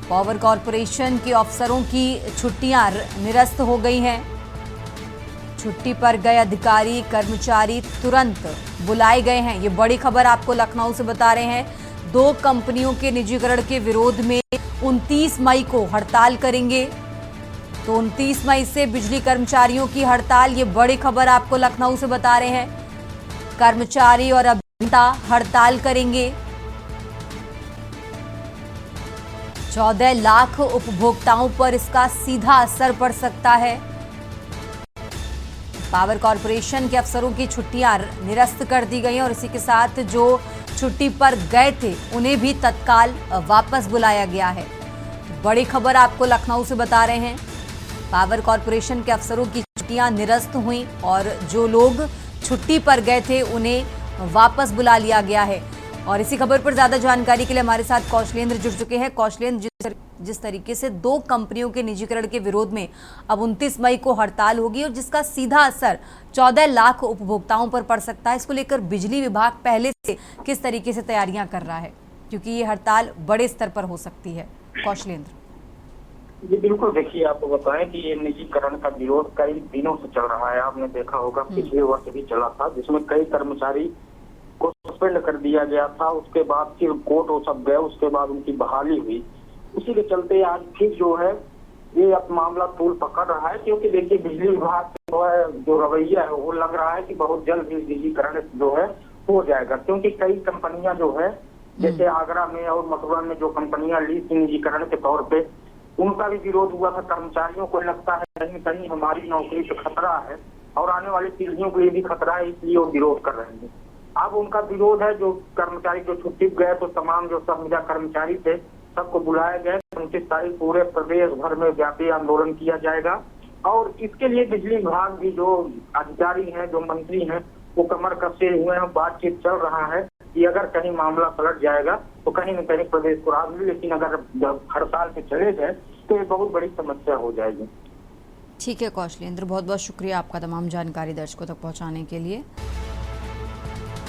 पावर कॉरपोरेशन के अफसरों की छुट्टियां निरस्त हो गई हैं। छुट्टी पर गए अधिकारी कर्मचारी तुरंत बुलाए गए हैं। ये बड़ी खबर आपको लखनऊ से बता रहे हैं। 2 कंपनियों के निजीकरण के विरोध में 29 मई को हड़ताल करेंगे। तो 29 मई से बिजली कर्मचारियों की हड़ताल, ये बड़ी खबर आपको लखनऊ से बता रहे हैं। कर्मचारी और अभियंता हड़ताल करेंगे। 14 लाख उपभोक्ताओं पर इसका सीधा असर पड़ सकता है। पावर कॉरपोरेशन के अफसरों की छुट्टियां निरस्त कर दी गई और इसी के साथ जो छुट्टी पर गए थे उन्हें भी तत्काल वापस बुलाया गया है। बड़ी खबर आपको लखनऊ से बता रहे हैं। पावर कॉरपोरेशन के अफसरों की छुट्टियां निरस्त हुई और जो लोग छुट्टी पर गए थे उन्हें वापस बुला लिया गया है। और इसी खबर पर ज्यादा जानकारी के लिए हमारे साथ कौशलेंद्र जुड़ चुके हैं। कौशलेंद्र, जिस तरीके से 2 कंपनियों के निजीकरण के विरोध में अब 29 मई को हड़ताल होगी और जिसका सीधा असर 14 लाख उपभोक्ताओं पर पड़ सकता है, इसको लेकर बिजली विभाग पहले से किस तरीके से तैयारियां कर रहा है, क्योंकि ये हड़ताल बड़े स्तर पर हो सकती है। कौशलेंद्र जी बिल्कुल, देखिए आपको बताएं कि ये निजीकरण का विरोध कई दिनों से चल रहा है। आपने देखा होगा पिछले वर्ष भी चला था, जिसमें कई कर्मचारी को सस्पेंड कर दिया गया था। उसके बाद फिर कोर्ट वो सब गए, उसके बाद उनकी बहाली हुई। उसी के चलते आज फिर जो है ये अब मामला तूल पकड़ रहा है, क्योंकि देखिए बिजली विभाग जो है जो रवैया है वो लग रहा है कि बहुत जल्द ही निजीकरण जो है हो जाएगा। क्योंकि कई कंपनियां जो है, जैसे आगरा में और मथुरा में जो कंपनियां ली थी निजीकरण के तौर पे, उनका भी विरोध हुआ था। कर्मचारियों को लगता है कहीं कहीं हमारी नौकरी पे खतरा है और आने वाली पीढ़ियों के लिए भी खतरा है, इसलिए वो विरोध कर रहे हैं। अब उनका विरोध है, जो कर्मचारी जो छुट्टी गए तो तमाम जो संविदा कर्मचारी थे सबको बुलाया गया। 29 तारीख पूरे प्रदेश भर में व्यापी आंदोलन किया जाएगा और इसके लिए बिजली विभाग भी जो अधिकारी हैं, जो मंत्री हैं, वो कमर कसे हुए हैं। बातचीत चल रहा है कि अगर कहीं मामला पलट जाएगा तो कहीं न कहीं प्रदेश को राहत मिले, लेकिन अगर हड़ताल पे चले गए तो ये बहुत बड़ी समस्या हो जाएगी। ठीक है कौशलेंद्र, बहुत बहुत शुक्रिया आपका तमाम जानकारी दर्शकों तक पहुंचाने के लिए।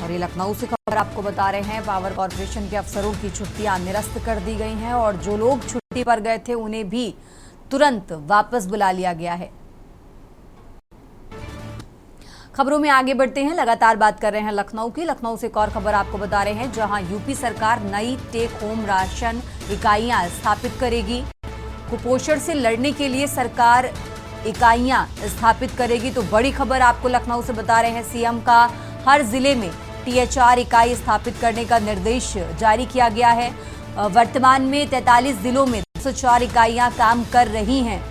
और ये लखनऊ से खबर आपको बता रहे हैं, पावर कॉरपोरेशन के अफसरों की छुट्टियां निरस्त कर दी गई हैं और जो लोग छुट्टी पर गए थे उन्हें भी तुरंत वापस बुला लिया गया है। खबरों में आगे बढ़ते हैं, लगातार बात कर रहे हैं लखनऊ की। लखनऊ से एक और खबर आपको बता रहे हैं, जहां यूपी सरकार नई टेक होम राशन इकाइयां स्थापित करेगी। कुपोषण से लड़ने के लिए सरकार इकाइयां स्थापित करेगी। तो बड़ी खबर आपको लखनऊ से बता रहे हैं, सीएम का हर जिले में THR इकाई स्थापित करने का निर्देश जारी किया गया है। वर्तमान में 43 जिलों में 204 इकाइयां काम कर रही हैं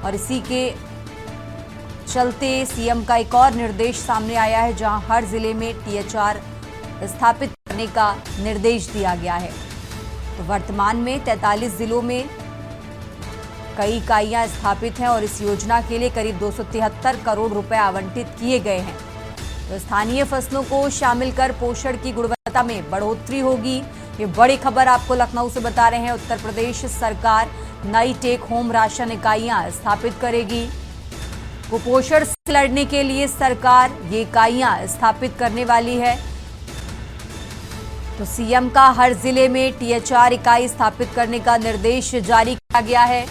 और इसी के चलते सीएम का एक और निर्देश सामने आया है, जहां हर जिले में THR स्थापित करने का निर्देश दिया गया है। तो वर्तमान में 43 जिलों में कई इकाइयां स्थापित हैं और इस योजना के लिए करीब 273 करोड़ रुपए आवंटित किए गए हैं। तो स्थानीय फसलों को शामिल कर पोषण की गुणवत्ता में बढ़ोतरी होगी। ये बड़ी खबर आपको लखनऊ से बता रहे हैं। उत्तर प्रदेश सरकार नई टेक होम राशन इकाइयां स्थापित करेगी। कुपोषण से लड़ने के लिए सरकार ये इकाइयां स्थापित करने वाली है। तो सीएम का हर जिले में THR इकाई स्थापित करने का निर्देश जारी किया गया है।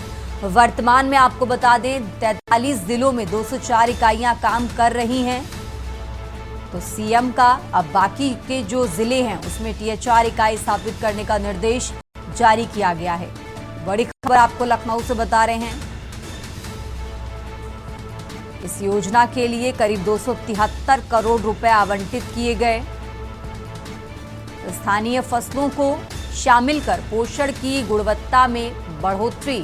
वर्तमान में आपको बता दें 43 जिलों में 204 इकाइयां काम कर रही हैं। तो सीएम का अब बाकी के जो जिले हैं उसमें THR इकाई स्थापित करने का निर्देश जारी किया गया है। बड़ी खबर आपको लखनऊ से बता रहे हैं। इस योजना के लिए करीब 273 करोड़ रुपए आवंटित किए गए। स्थानीय फसलों को शामिल कर पोषण की गुणवत्ता में बढ़ोतरी।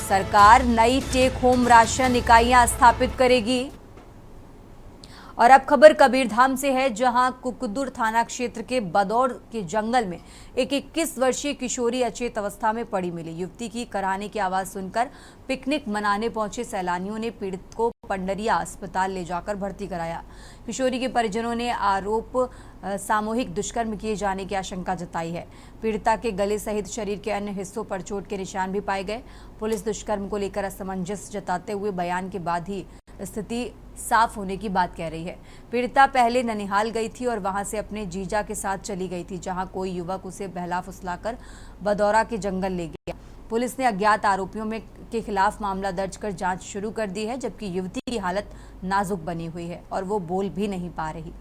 सरकार नई टेक होम राशन इकाइयां स्थापित करेगी। और अब खबर कबीरधाम से है, जहां कुकुदुर थाना क्षेत्र के बदौर के जंगल में एक 21 वर्षीय किशोरी अचेत अवस्था में पड़ी मिली। युवती की कराहने की आवाज सुनकर पिकनिक मनाने पहुंचे सैलानियों ने पीड़ित को पंडरिया अस्पताल ले जाकर भर्ती कराया। किशोरी के परिजनों ने आरोप सामूहिक दुष्कर्म किए जाने की आशंका जताई है। पीड़िता के गले सहित शरीर के अन्य हिस्सों पर चोट के निशान भी पाए गए। पुलिस दुष्कर्म को लेकर असमंजस जताते हुए बयान के बाद ही स्थिति साफ होने की बात कह रही है। पीड़िता पहले ननिहाल गई थी और वहां से अपने जीजा के साथ चली गई थी, जहां कोई युवक उसे बहला फुसलाकर बदौरा के जंगल ले गया। पुलिस ने अज्ञात आरोपियों के खिलाफ मामला दर्ज कर जांच शुरू कर दी है, जबकि युवती की हालत नाजुक बनी हुई है और वो बोल भी नहीं पा रही।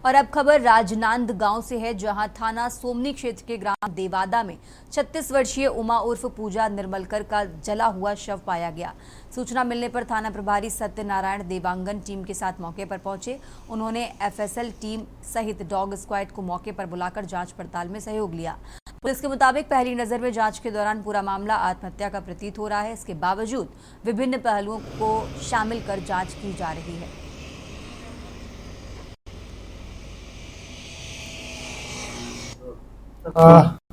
और अब खबर राजनांद गांव से है, जहां थाना सोमनी क्षेत्र के ग्राम देवादा में 36 वर्षीय उमा उर्फ पूजा निर्मलकर का जला हुआ शव पाया गया। सूचना मिलने पर थाना प्रभारी सत्यनारायण देवांगन टीम के साथ मौके पर पहुंचे। उन्होंने एफएसएल टीम सहित डॉग स्क्वाड को मौके पर बुलाकर जांच पड़ताल में सहयोग लिया। पुलिस के मुताबिक पहली नजर में जांच के दौरान पूरा मामला आत्महत्या का प्रतीत हो रहा है। इसके बावजूद विभिन्न पहलुओं को शामिल कर जांच की जा रही है।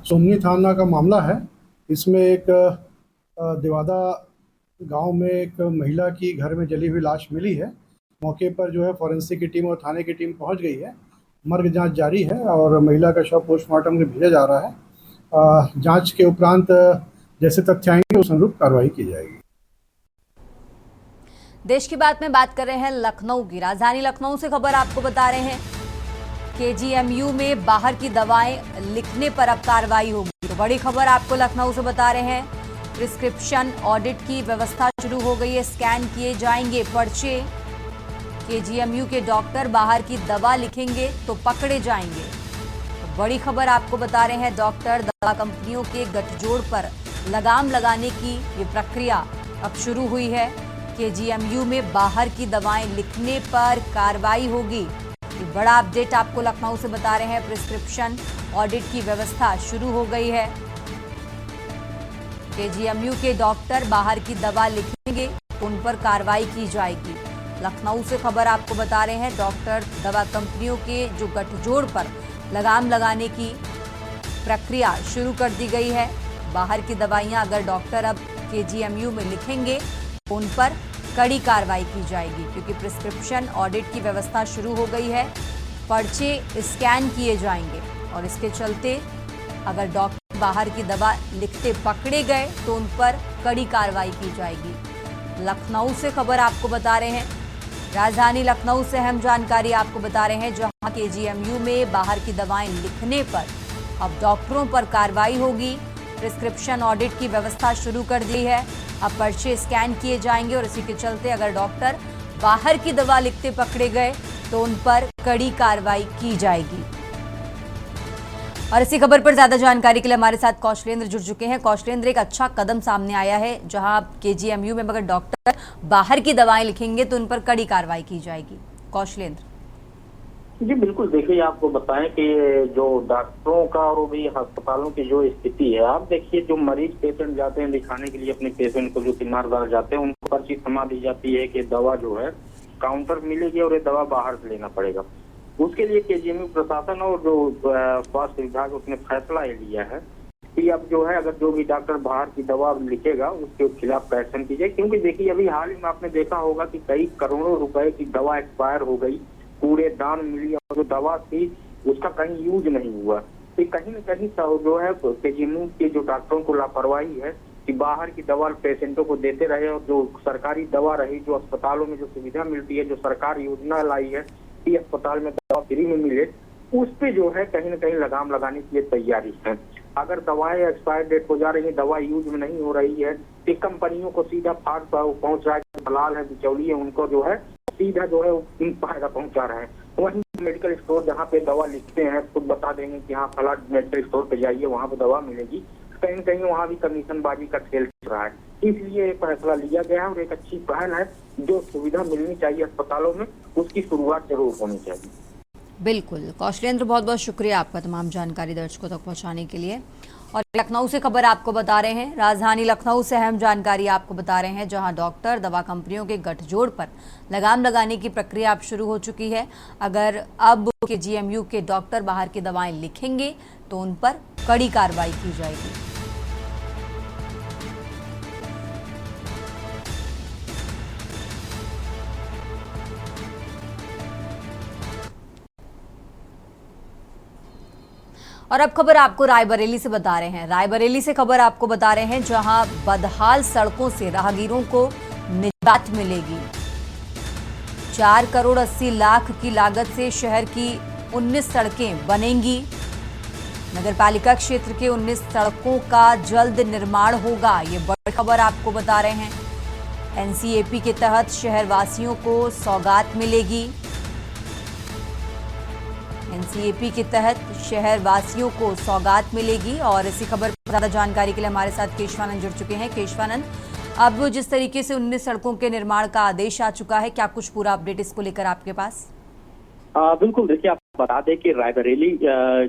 सोमनी थाना का मामला है। इसमें एक देवादा गांव में एक महिला की घर में जली हुई लाश मिली है। मौके पर जो है फॉरेंसिक की टीम और थाने की टीम पहुंच गई है। मर्ग जांच जारी है और महिला का शव पोस्टमार्टम के भेजा जा रहा है। जांच के उपरांत जैसे तथ्य आएंगे उस अनुरूप कार्रवाई की जाएगी। देश की बात में बात कर रहे हैं लखनऊ की। राजधानी लखनऊ से खबर आपको बता रहे हैं, केजीएमयू में बाहर की दवाएं लिखने पर अब कार्रवाई होगी। तो बड़ी खबर आपको लखनऊ से बता रहे हैं, प्रिस्क्रिप्शन ऑडिट की व्यवस्था शुरू हो गई है। स्कैन किए जाएंगे पर्चे। केजीएमयू के डॉक्टर बाहर की दवा लिखेंगे तो पकड़े जाएंगे। तो बड़ी खबर आपको बता रहे हैं, डॉक्टर दवा कंपनियों के गठजोड़ पर लगाम लगाने की ये प्रक्रिया अब शुरू हुई है। केजीएमयू में बाहर की दवाएं लिखने पर कार्रवाई होगी। बड़ा अपडेट आपको लखनऊ से बता रहे हैं, प्रिस्क्रिप्शन ऑडिट की व्यवस्था शुरू हो गई है। केजीएमयू के डॉक्टर बाहर की दवा लिखेंगे तो उन पर कार्रवाई की जाएगी। लखनऊ से खबर आपको बता रहे हैं, डॉक्टर दवा कंपनियों के जो गठजोड़ पर लगाम लगाने की प्रक्रिया शुरू कर दी गई है। बाहर की दवाइयां अगर डॉक्टर अब केजीएमयू में लिखेंगे तो उन पर कड़ी कार्रवाई की जाएगी, क्योंकि प्रिस्क्रिप्शन ऑडिट की व्यवस्था शुरू हो गई है। पर्चे स्कैन किए जाएंगे और इसके चलते अगर डॉक्टर बाहर की दवा लिखते पकड़े गए तो उन पर कड़ी कार्रवाई की जाएगी। लखनऊ से खबर आपको बता रहे हैं, राजधानी लखनऊ से अहम जानकारी आपको बता रहे हैं, जहां केजीएमयू में बाहर की दवाएं लिखने पर अब डॉक्टरों पर कार्रवाई होगी। प्रिस्क्रिप्शन ऑडिट की व्यवस्था शुरू कर दी है। अब पर्चे स्कैन किए जाएंगे और इसी के चलते अगर डॉक्टर बाहर की दवा लिखते पकड़े गए तो उन पर कड़ी कार्रवाई की जाएगी। और इसी खबर पर ज्यादा जानकारी के लिए हमारे साथ कौशलेंद्र जुड़ चुके हैं। कौशलेंद्र, एक अच्छा कदम सामने आया है, जहां केजीएमयू में अगर डॉक्टर बाहर की दवाएं लिखेंगे तो उन पर कड़ी कार्रवाई की जाएगी। कौशलेंद्र जी बिल्कुल, देखिए आपको बताएं कि जो डॉक्टरों का और भी अस्पतालों की जो स्थिति है, आप देखिए जो मरीज पेशेंट जाते हैं दिखाने के लिए अपने पेशेंट को, जो तीमारदार जाते हैं, उनको पर्ची थमा दी जाती है कि दवा जो है काउंटर मिलेगी और ये दवा बाहर से लेना पड़ेगा। उसके लिए केजीएमयू प्रशासन और जो स्वास्थ्य विभाग उसने फैसला लिया है कि अब जो है अगर जो भी डॉक्टर बाहर की दवा लिखेगा उसके खिलाफ एक्शन की जाए। क्योंकि देखिए अभी हाल ही में आपने देखा होगा कि कई करोड़ों रुपए की दवा एक्सपायर हो गई, कूड़ेदान मिली और जो दवा थी उसका कहीं यूज नहीं हुआ। तो कहीं न कहीं जो है केजीएमयू के जो डॉक्टरों को लापरवाही है कि बाहर की दवा पेशेंटों को देते रहे और जो सरकारी दवा रही, जो अस्पतालों में जो सुविधा मिलती है, जो सरकार योजना लाई है कि अस्पताल में दवा फ्री में मिले, उस पे जो है कहीं न कहीं लगाम लगाने की तैयारी है। अगर दवाएं एक्सपायर डेट हो जा रही है, दवा यूज में नहीं हो रही है, तो कंपनियों को सीधा फाट पहुंच रहा है। दलाल है, बिचौली है, उनको जो है सीधा जो है फायदा पहुंचा रहे हैं। वहीं मेडिकल स्टोर जहाँ पे दवा लिखते हैं खुद बता देंगे कि हाँ फला मेडिकल स्टोर पे जाइए वहाँ पे दवा मिलेगी, कहीं न कहीं वहाँ भी कमीशनबाजी का खेल चल रहा है। इसलिए ये फैसला लिया गया है और एक अच्छी पहल है। जो सुविधा मिलनी चाहिए अस्पतालों में उसकी शुरुआत जरूर होनी चाहिए। बिल्कुल कौशलेंद्र, बहुत बहुत शुक्रिया आपका तमाम जानकारी दर्शकों तक पहुंचाने के लिए। और लखनऊ से खबर आपको बता रहे हैं, राजधानी लखनऊ से अहम जानकारी आपको बता रहे हैं, जहां डॉक्टर दवा कंपनियों के गठजोड़ पर लगाम लगाने की प्रक्रिया अब शुरू हो चुकी है। अगर अब केजीएमयू के डॉक्टर बाहर की दवाएं लिखेंगे तो उन पर कड़ी कार्रवाई की जाएगी। और अब खबर आपको रायबरेली से बता रहे हैं। रायबरेली से खबर आपको बता रहे हैं, जहां बदहाल सड़कों से राहगीरों को निजात मिलेगी। 4 करोड़ 80 लाख की लागत से शहर की 19 सड़कें बनेंगी। नगरपालिका क्षेत्र के 19 सड़कों का जल्द निर्माण होगा, ये बड़ी खबर आपको बता रहे हैं। एनसीएपी के तहत शहरवासियों को सौगात मिलेगी। एनसीएपी के तहत शहर वासियों को सौगात मिलेगी। और इसी खबर पर ज्यादा जानकारी के लिए हमारे साथ केशवानंद जुड़ चुके हैं। केशवानंद, अब जिस तरीके से 19 सड़कों के निर्माण का आदेश आ चुका है, क्या कुछ पूरा अपडेट इसको लेकर आपके पास? बिल्कुल, देखिए, आप बता दें कि रायबरेली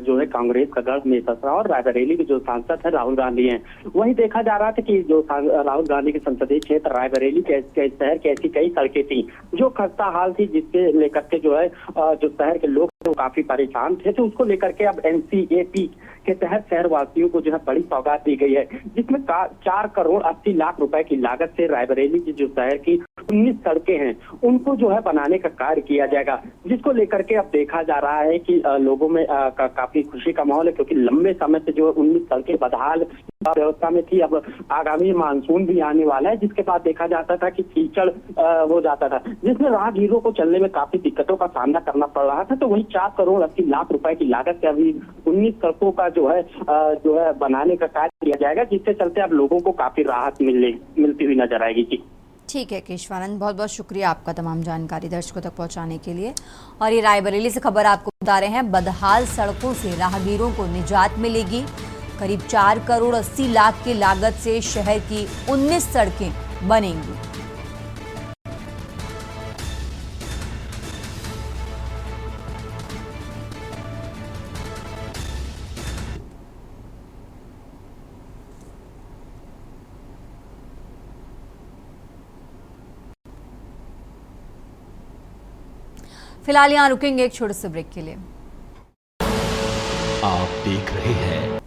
जो है कांग्रेस का गढ़ में ससरा और रायबरेली के जो सांसद है राहुल गांधी हैं, वहीं देखा जा रहा था कि जो राहुल गांधी के संसदीय क्षेत्र रायबरेली के शहर की ऐसी कई सड़कें थी जो खस्ता हाल थी, जिसके लेकर के जो है जो शहर के लोग थे वो काफी परेशान थे। तो उसको लेकर के अब एनसीएपी के तहत शहर वासियों को जो है बड़ी सौगात दी गई है, जिसमें 4 करोड़ 80 लाख रुपए की लागत से रायबरेली की जो शहर की 19 सड़कें हैं उनको जो है बनाने का कार्य किया जाएगा, जिसको लेकर के अब देखा जा रहा है कि लोगों में काफी खुशी का माहौल है, क्योंकि लंबे समय से जो 19 सड़कें बदहाल व्यवस्था में थी। अब आगामी मानसून भी आने वाला है, जिसके बाद देखा जाता था कि कीचड़ हो जाता था, जिसमें राहगीरों को चलने में काफी दिक्कतों का सामना करना पड़ रहा था। तो वही 4 करोड़ 80 लाख रुपए की लागत से अभी 19 सड़कों का जो है बनाने का कार्य किया जाएगा, जिससे चलते अब लोगों को काफी राहत मिलती हुई नजर आएगी। जी ठीक है केशवानंद, बहुत बहुत शुक्रिया आपका तमाम जानकारी दर्शकों तक पहुंचाने के लिए। और ये रायबरेली से खबर आपको बता रहे हैं, बदहाल सड़कों से राहगीरों को निजात मिलेगी। करीब 4 करोड़ 80 लाख की लागत से शहर की 19 सड़कें बनेंगी। फिलहाल यहाँ रुकेंगे एक छोटे से ब्रेक के लिए। आप देख रहे हैं,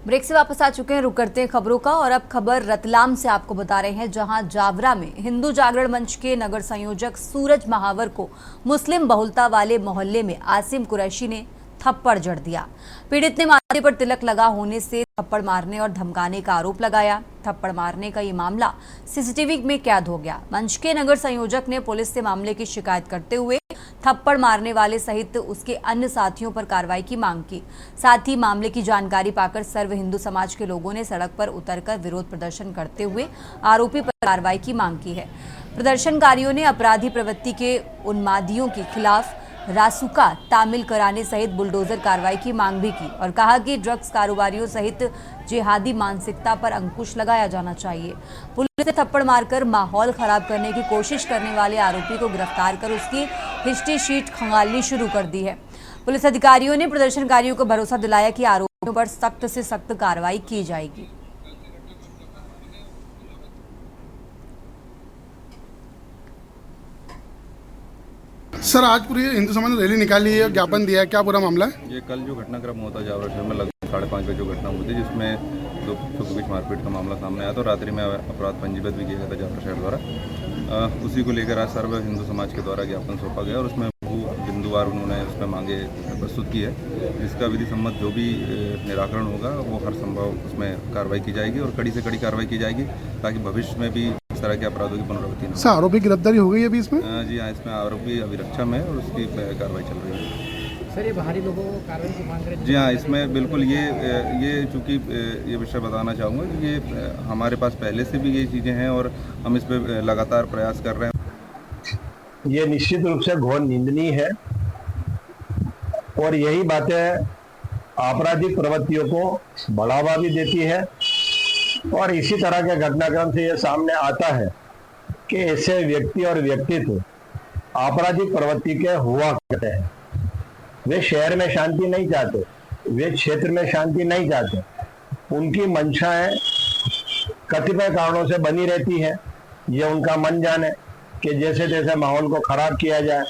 ब्रेक से वापस आ चुके हैं, रुक करते हैं खबरों का। और अब खबर रतलाम से आपको बता रहे हैं, जहां जावरा में हिंदू जागरण मंच के नगर संयोजक सूरज महावर को मुस्लिम बहुलता वाले मोहल्ले में आसिम कुरैशी ने थप्पड़ जड़ दिया। पीड़ित ने माथे पर तिलक लगा होने से थप्पड़ मारने और धमकाने का आरोप लगाया। थप्पड़ मारने का ये मामला सीसीटीवी में कैद हो गया। मंच के नगर संयोजक ने पुलिस से मामले की शिकायत करते हुए थप्पड़ मारने वाले सहित उसके अन्य साथियों पर कार्रवाई की मांग की। साथ ही मामले की जानकारी पाकर सर्व हिंदू समाज के लोगों ने सड़क पर उतरकर विरोध प्रदर्शन करते हुए आरोपी पर कार्रवाई की मांग की है। प्रदर्शनकारियों ने अपराधी प्रवृत्ति के उन्मादियों के खिलाफ रासुका तामील कराने सहित बुलडोजर कार्रवाई की मांग भी की और कहा कि ड्रग्स कारोबारियों सहित जिहादी मानसिकता पर अंकुश लगाया जाना चाहिए। पुलिस ने थप्पड़ मारकर माहौल खराब करने की कोशिश करने वाले आरोपी को गिरफ्तार कर उसकी हिस्ट्री शीट खंगालनी शुरू कर दी है। पुलिस अधिकारियों ने प्रदर्शनकारियों को भरोसा दिलाया कि आरोपियों पर सख्त से सख्त कार्रवाई की जाएगी। सर, आज पूरी हिंदू समाज ने रैली निकाली है, ज्ञापन दिया है, क्या पूरा मामला है? ये कल जो घटनाक्रम हुआ था जावरा शहर में लगभग 5:30 बजे जो घटना हुई थी, जिसमें 2 लोगों के बीच मारपीट का मामला सामने आया था। रात्रि में अपराध पंजीबद्ध भी किया गया था जावरा शहर द्वारा। उसी को लेकर आज सर्व हिंदू समाज के द्वारा ज्ञापन सौंपा गया और उसमें बिंदुवार उन्होंने उसमें मांगे प्रस्तुत की है, जिसका विधि सम्मत जो भी निराकरण होगा वो हर संभव उसमें कार्रवाई की जाएगी और कड़ी से कड़ी कार्रवाई की जाएगी, ताकि भविष्य में भी इस तरह के अपराधों की पुनरावृत्ति न हो। सर, आरोपी की गिरफ्तारी हो गई है अभी इसमें? जी हाँ, इसमें आरोपी अभिरक्षा में और उसकी कार्रवाई चल रही है। सर, ये बाहरी लोगों को कार्रवाई की मांग रहे? जी हाँ, इसमें बिल्कुल ये चूँकि ये विषय बताना चाहूँगा कि ये हमारे पास पहले से भी ये चीज़ें हैं और हम इस पर लगातार प्रयास कर रहे हैं। ये निश्चित रूप से घोर निंदनीय है और यही बातें आपराधिक प्रवृत्तियों को बढ़ावा भी देती है और इसी तरह के घटनाक्रम से ये सामने आता है कि ऐसे व्यक्ति और व्यक्तित्व आपराधिक प्रवृत्ति के हुआ करते हैं। वे शहर में शांति नहीं चाहते, वे क्षेत्र में शांति नहीं चाहते। उनकी मंशाएं कतिपय कारणों से बनी रहती है। ये उनका मन जाने कि जैसे तैसे माहौल को खराब किया जाए,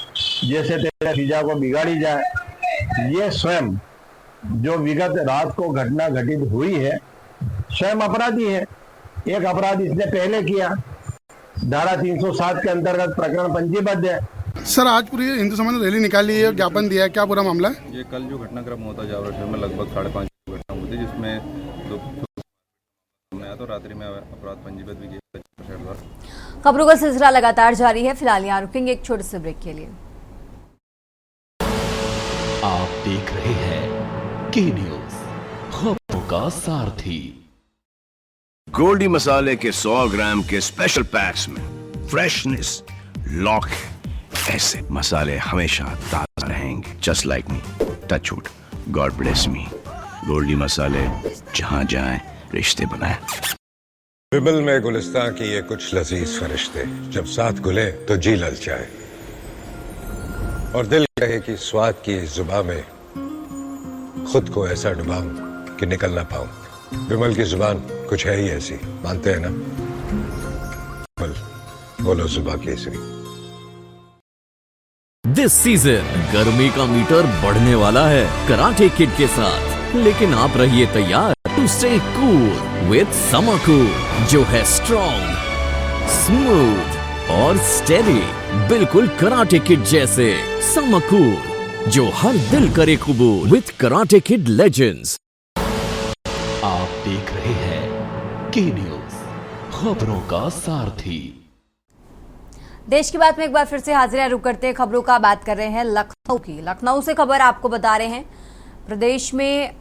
जैसे तैसे फिजा को बिगाड़ी जाए। ये स्वयं जो विगत रात को घटना घटित हुई है स्वयं अपराधी है। एक अपराध इसने पहले किया, धारा 307 के अंतर्गत प्रकरण पंजीबद्ध है। सर, आज पूरी हिंदू समाज ने रैली निकाली है, ज्ञापन दिया है, क्या पूरा मामला है? ये कल जो घटनाक्रम हुआ था जावरा शहर में लगभग 5:30 बजे घटना हुई थी, जिसमें 2 सामने आया था। रात्रि में अपराध पंजीबद्ध भी किया गया शहर द्वारा। खबरों का सिलसिला लगातार जारी है। फिलहाल यहाँ रुकेंगे एक छोटे से ब्रेक के लिए। आप देख रहे हैं के न्यूज, खबरों का सारथी। गोल्डी मसाले के 100 ग्राम के स्पेशल पैक्स में फ्रेशनेस लॉक है। ऐसे मसाले हमेशा ताजा रहेंगे, just like me. Touch wood, God bless me. Goldie मसाले, जहां जाए रिश्ते बनाए। विमल में गुलिस्तां की ये कुछ लजीज फरिश्ते, जब साथ घुले तो जी ललचाए और दिल कहे कि स्वाद की इस जुबान में खुद को ऐसा डुबाऊं कि निकल ना पाऊं। विमल की जुबान कुछ है ही ऐसी, मानते हैं ना? विमल, बोलो जुबान केसरी। दिस सीजन गर्मी का मीटर बढ़ने वाला है कराटे किड के साथ, लेकिन आप रहिए तैयार to stay cool with Summer Cool, जो है स्ट्रॉन्ग, स्मूथ और स्टेडी, बिल्कुल कराटे किड जैसे। समर कूल, जो हर दिल करे कबूल विद कराटे किड लेजेंड्स। आप देख रहे हैं के न्यूज, खबरों का सारथी। देश की बात में एक बार फिर से हाजिर है, रुक करते हैं खबरों का। बात कर रहे हैं लखनऊ की। लखनऊ से खबर आपको बता रहे हैं, प्रदेश में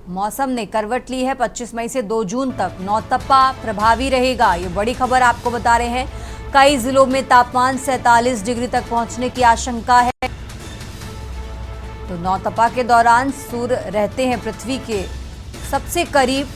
मौसम ने करवट ली है। 25 मई से 2 जून तक नौतपा प्रभावी रहेगा, ये बड़ी खबर आपको बता रहे हैं। कई जिलों में तापमान 47 डिग्री तक पहुंचने की आशंका है। तो नौतपा के दौरान सूर्य रहते हैं पृथ्वी के सबसे करीब।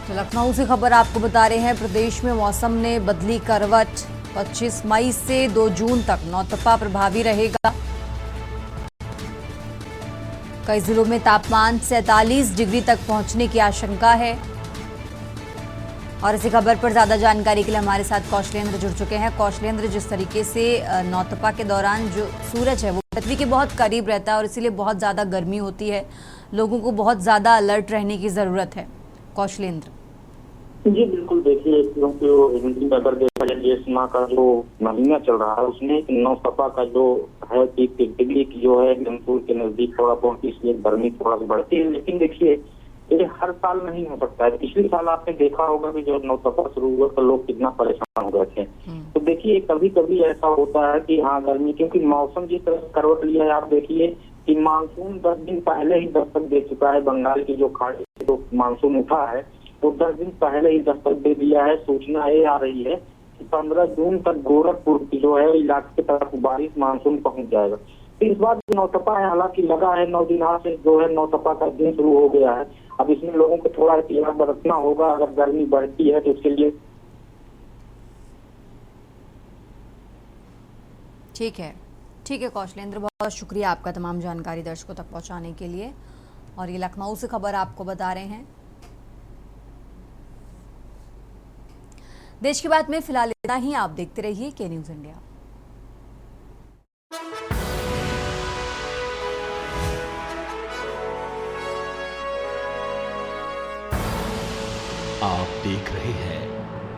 तो लखनऊ से खबर आपको बता रहे हैं, प्रदेश में मौसम ने बदली करवट। 25 मई से 2 जून तक नौतपा प्रभावी रहेगा। कई जिलों में तापमान 47 डिग्री तक पहुंचने की आशंका है। और इसी खबर पर ज्यादा जानकारी के लिए हमारे साथ कौशलेंद्र जुड़ चुके हैं। कौशलेंद्र, जिस तरीके से नौतपा के दौरान जो सूरज है वो पृथ्वी के बहुत करीब रहता है और इसीलिए बहुत ज्यादा गर्मी होती है, लोगों को बहुत ज्यादा अलर्ट रहने की जरूरत है। कौशलेंद्र जी बिल्कुल, देखिए क्योंकि हिंदी में अगर देखा जाए इस माह का जो महीना चल रहा है उसमें नौतपा का जो है कि डिग्री की जो है जमपुर के नजदीक थोड़ा बहुत, इसलिए गर्मी थोड़ा सा बढ़ती है। लेकिन देखिए ये हर साल नहीं हो सकता है। पिछले साल आपने देखा होगा कि जब नौतपा शुरू हुआ तो लोग कितना परेशान हो गए थे। तो देखिए कभी कभी ऐसा होता है कि हाँ गर्मी, क्योंकि मौसम जिस तरह करवट लिया है, आप देखिए कि मानसून 10 दिन पहले ही दस्तक दे चुका है। बंगाल की जो खाड़ी से जो मानसून उठा है वो 10 दिन पहले ही दस्तक दे दिया है। सूचना ये आ रही है कि 15 जून तक गोरखपुर की जो है इलाके की तरफ बारिश मानसून पहुंच जाएगा। तो इस बार नौतपा है, हालांकि लगा है 9 दिन से जो है नौतपा का दिन शुरू हो गया है। अब इसमें लोगों को थोड़ा एहतियात बरतना होगा अगर गर्मी बढ़ती है तो उसके लिए। ठीक है कौशलेंद्र, बहुत शुक्रिया आपका तमाम जानकारी दर्शकों तक पहुंचाने के लिए। और ये लखनऊ से खबर आपको बता रहे हैं। देश की बात में फिलहाल इतना ही। आप देखते रहिए के न्यूज इंडिया। आप देख रहे हैं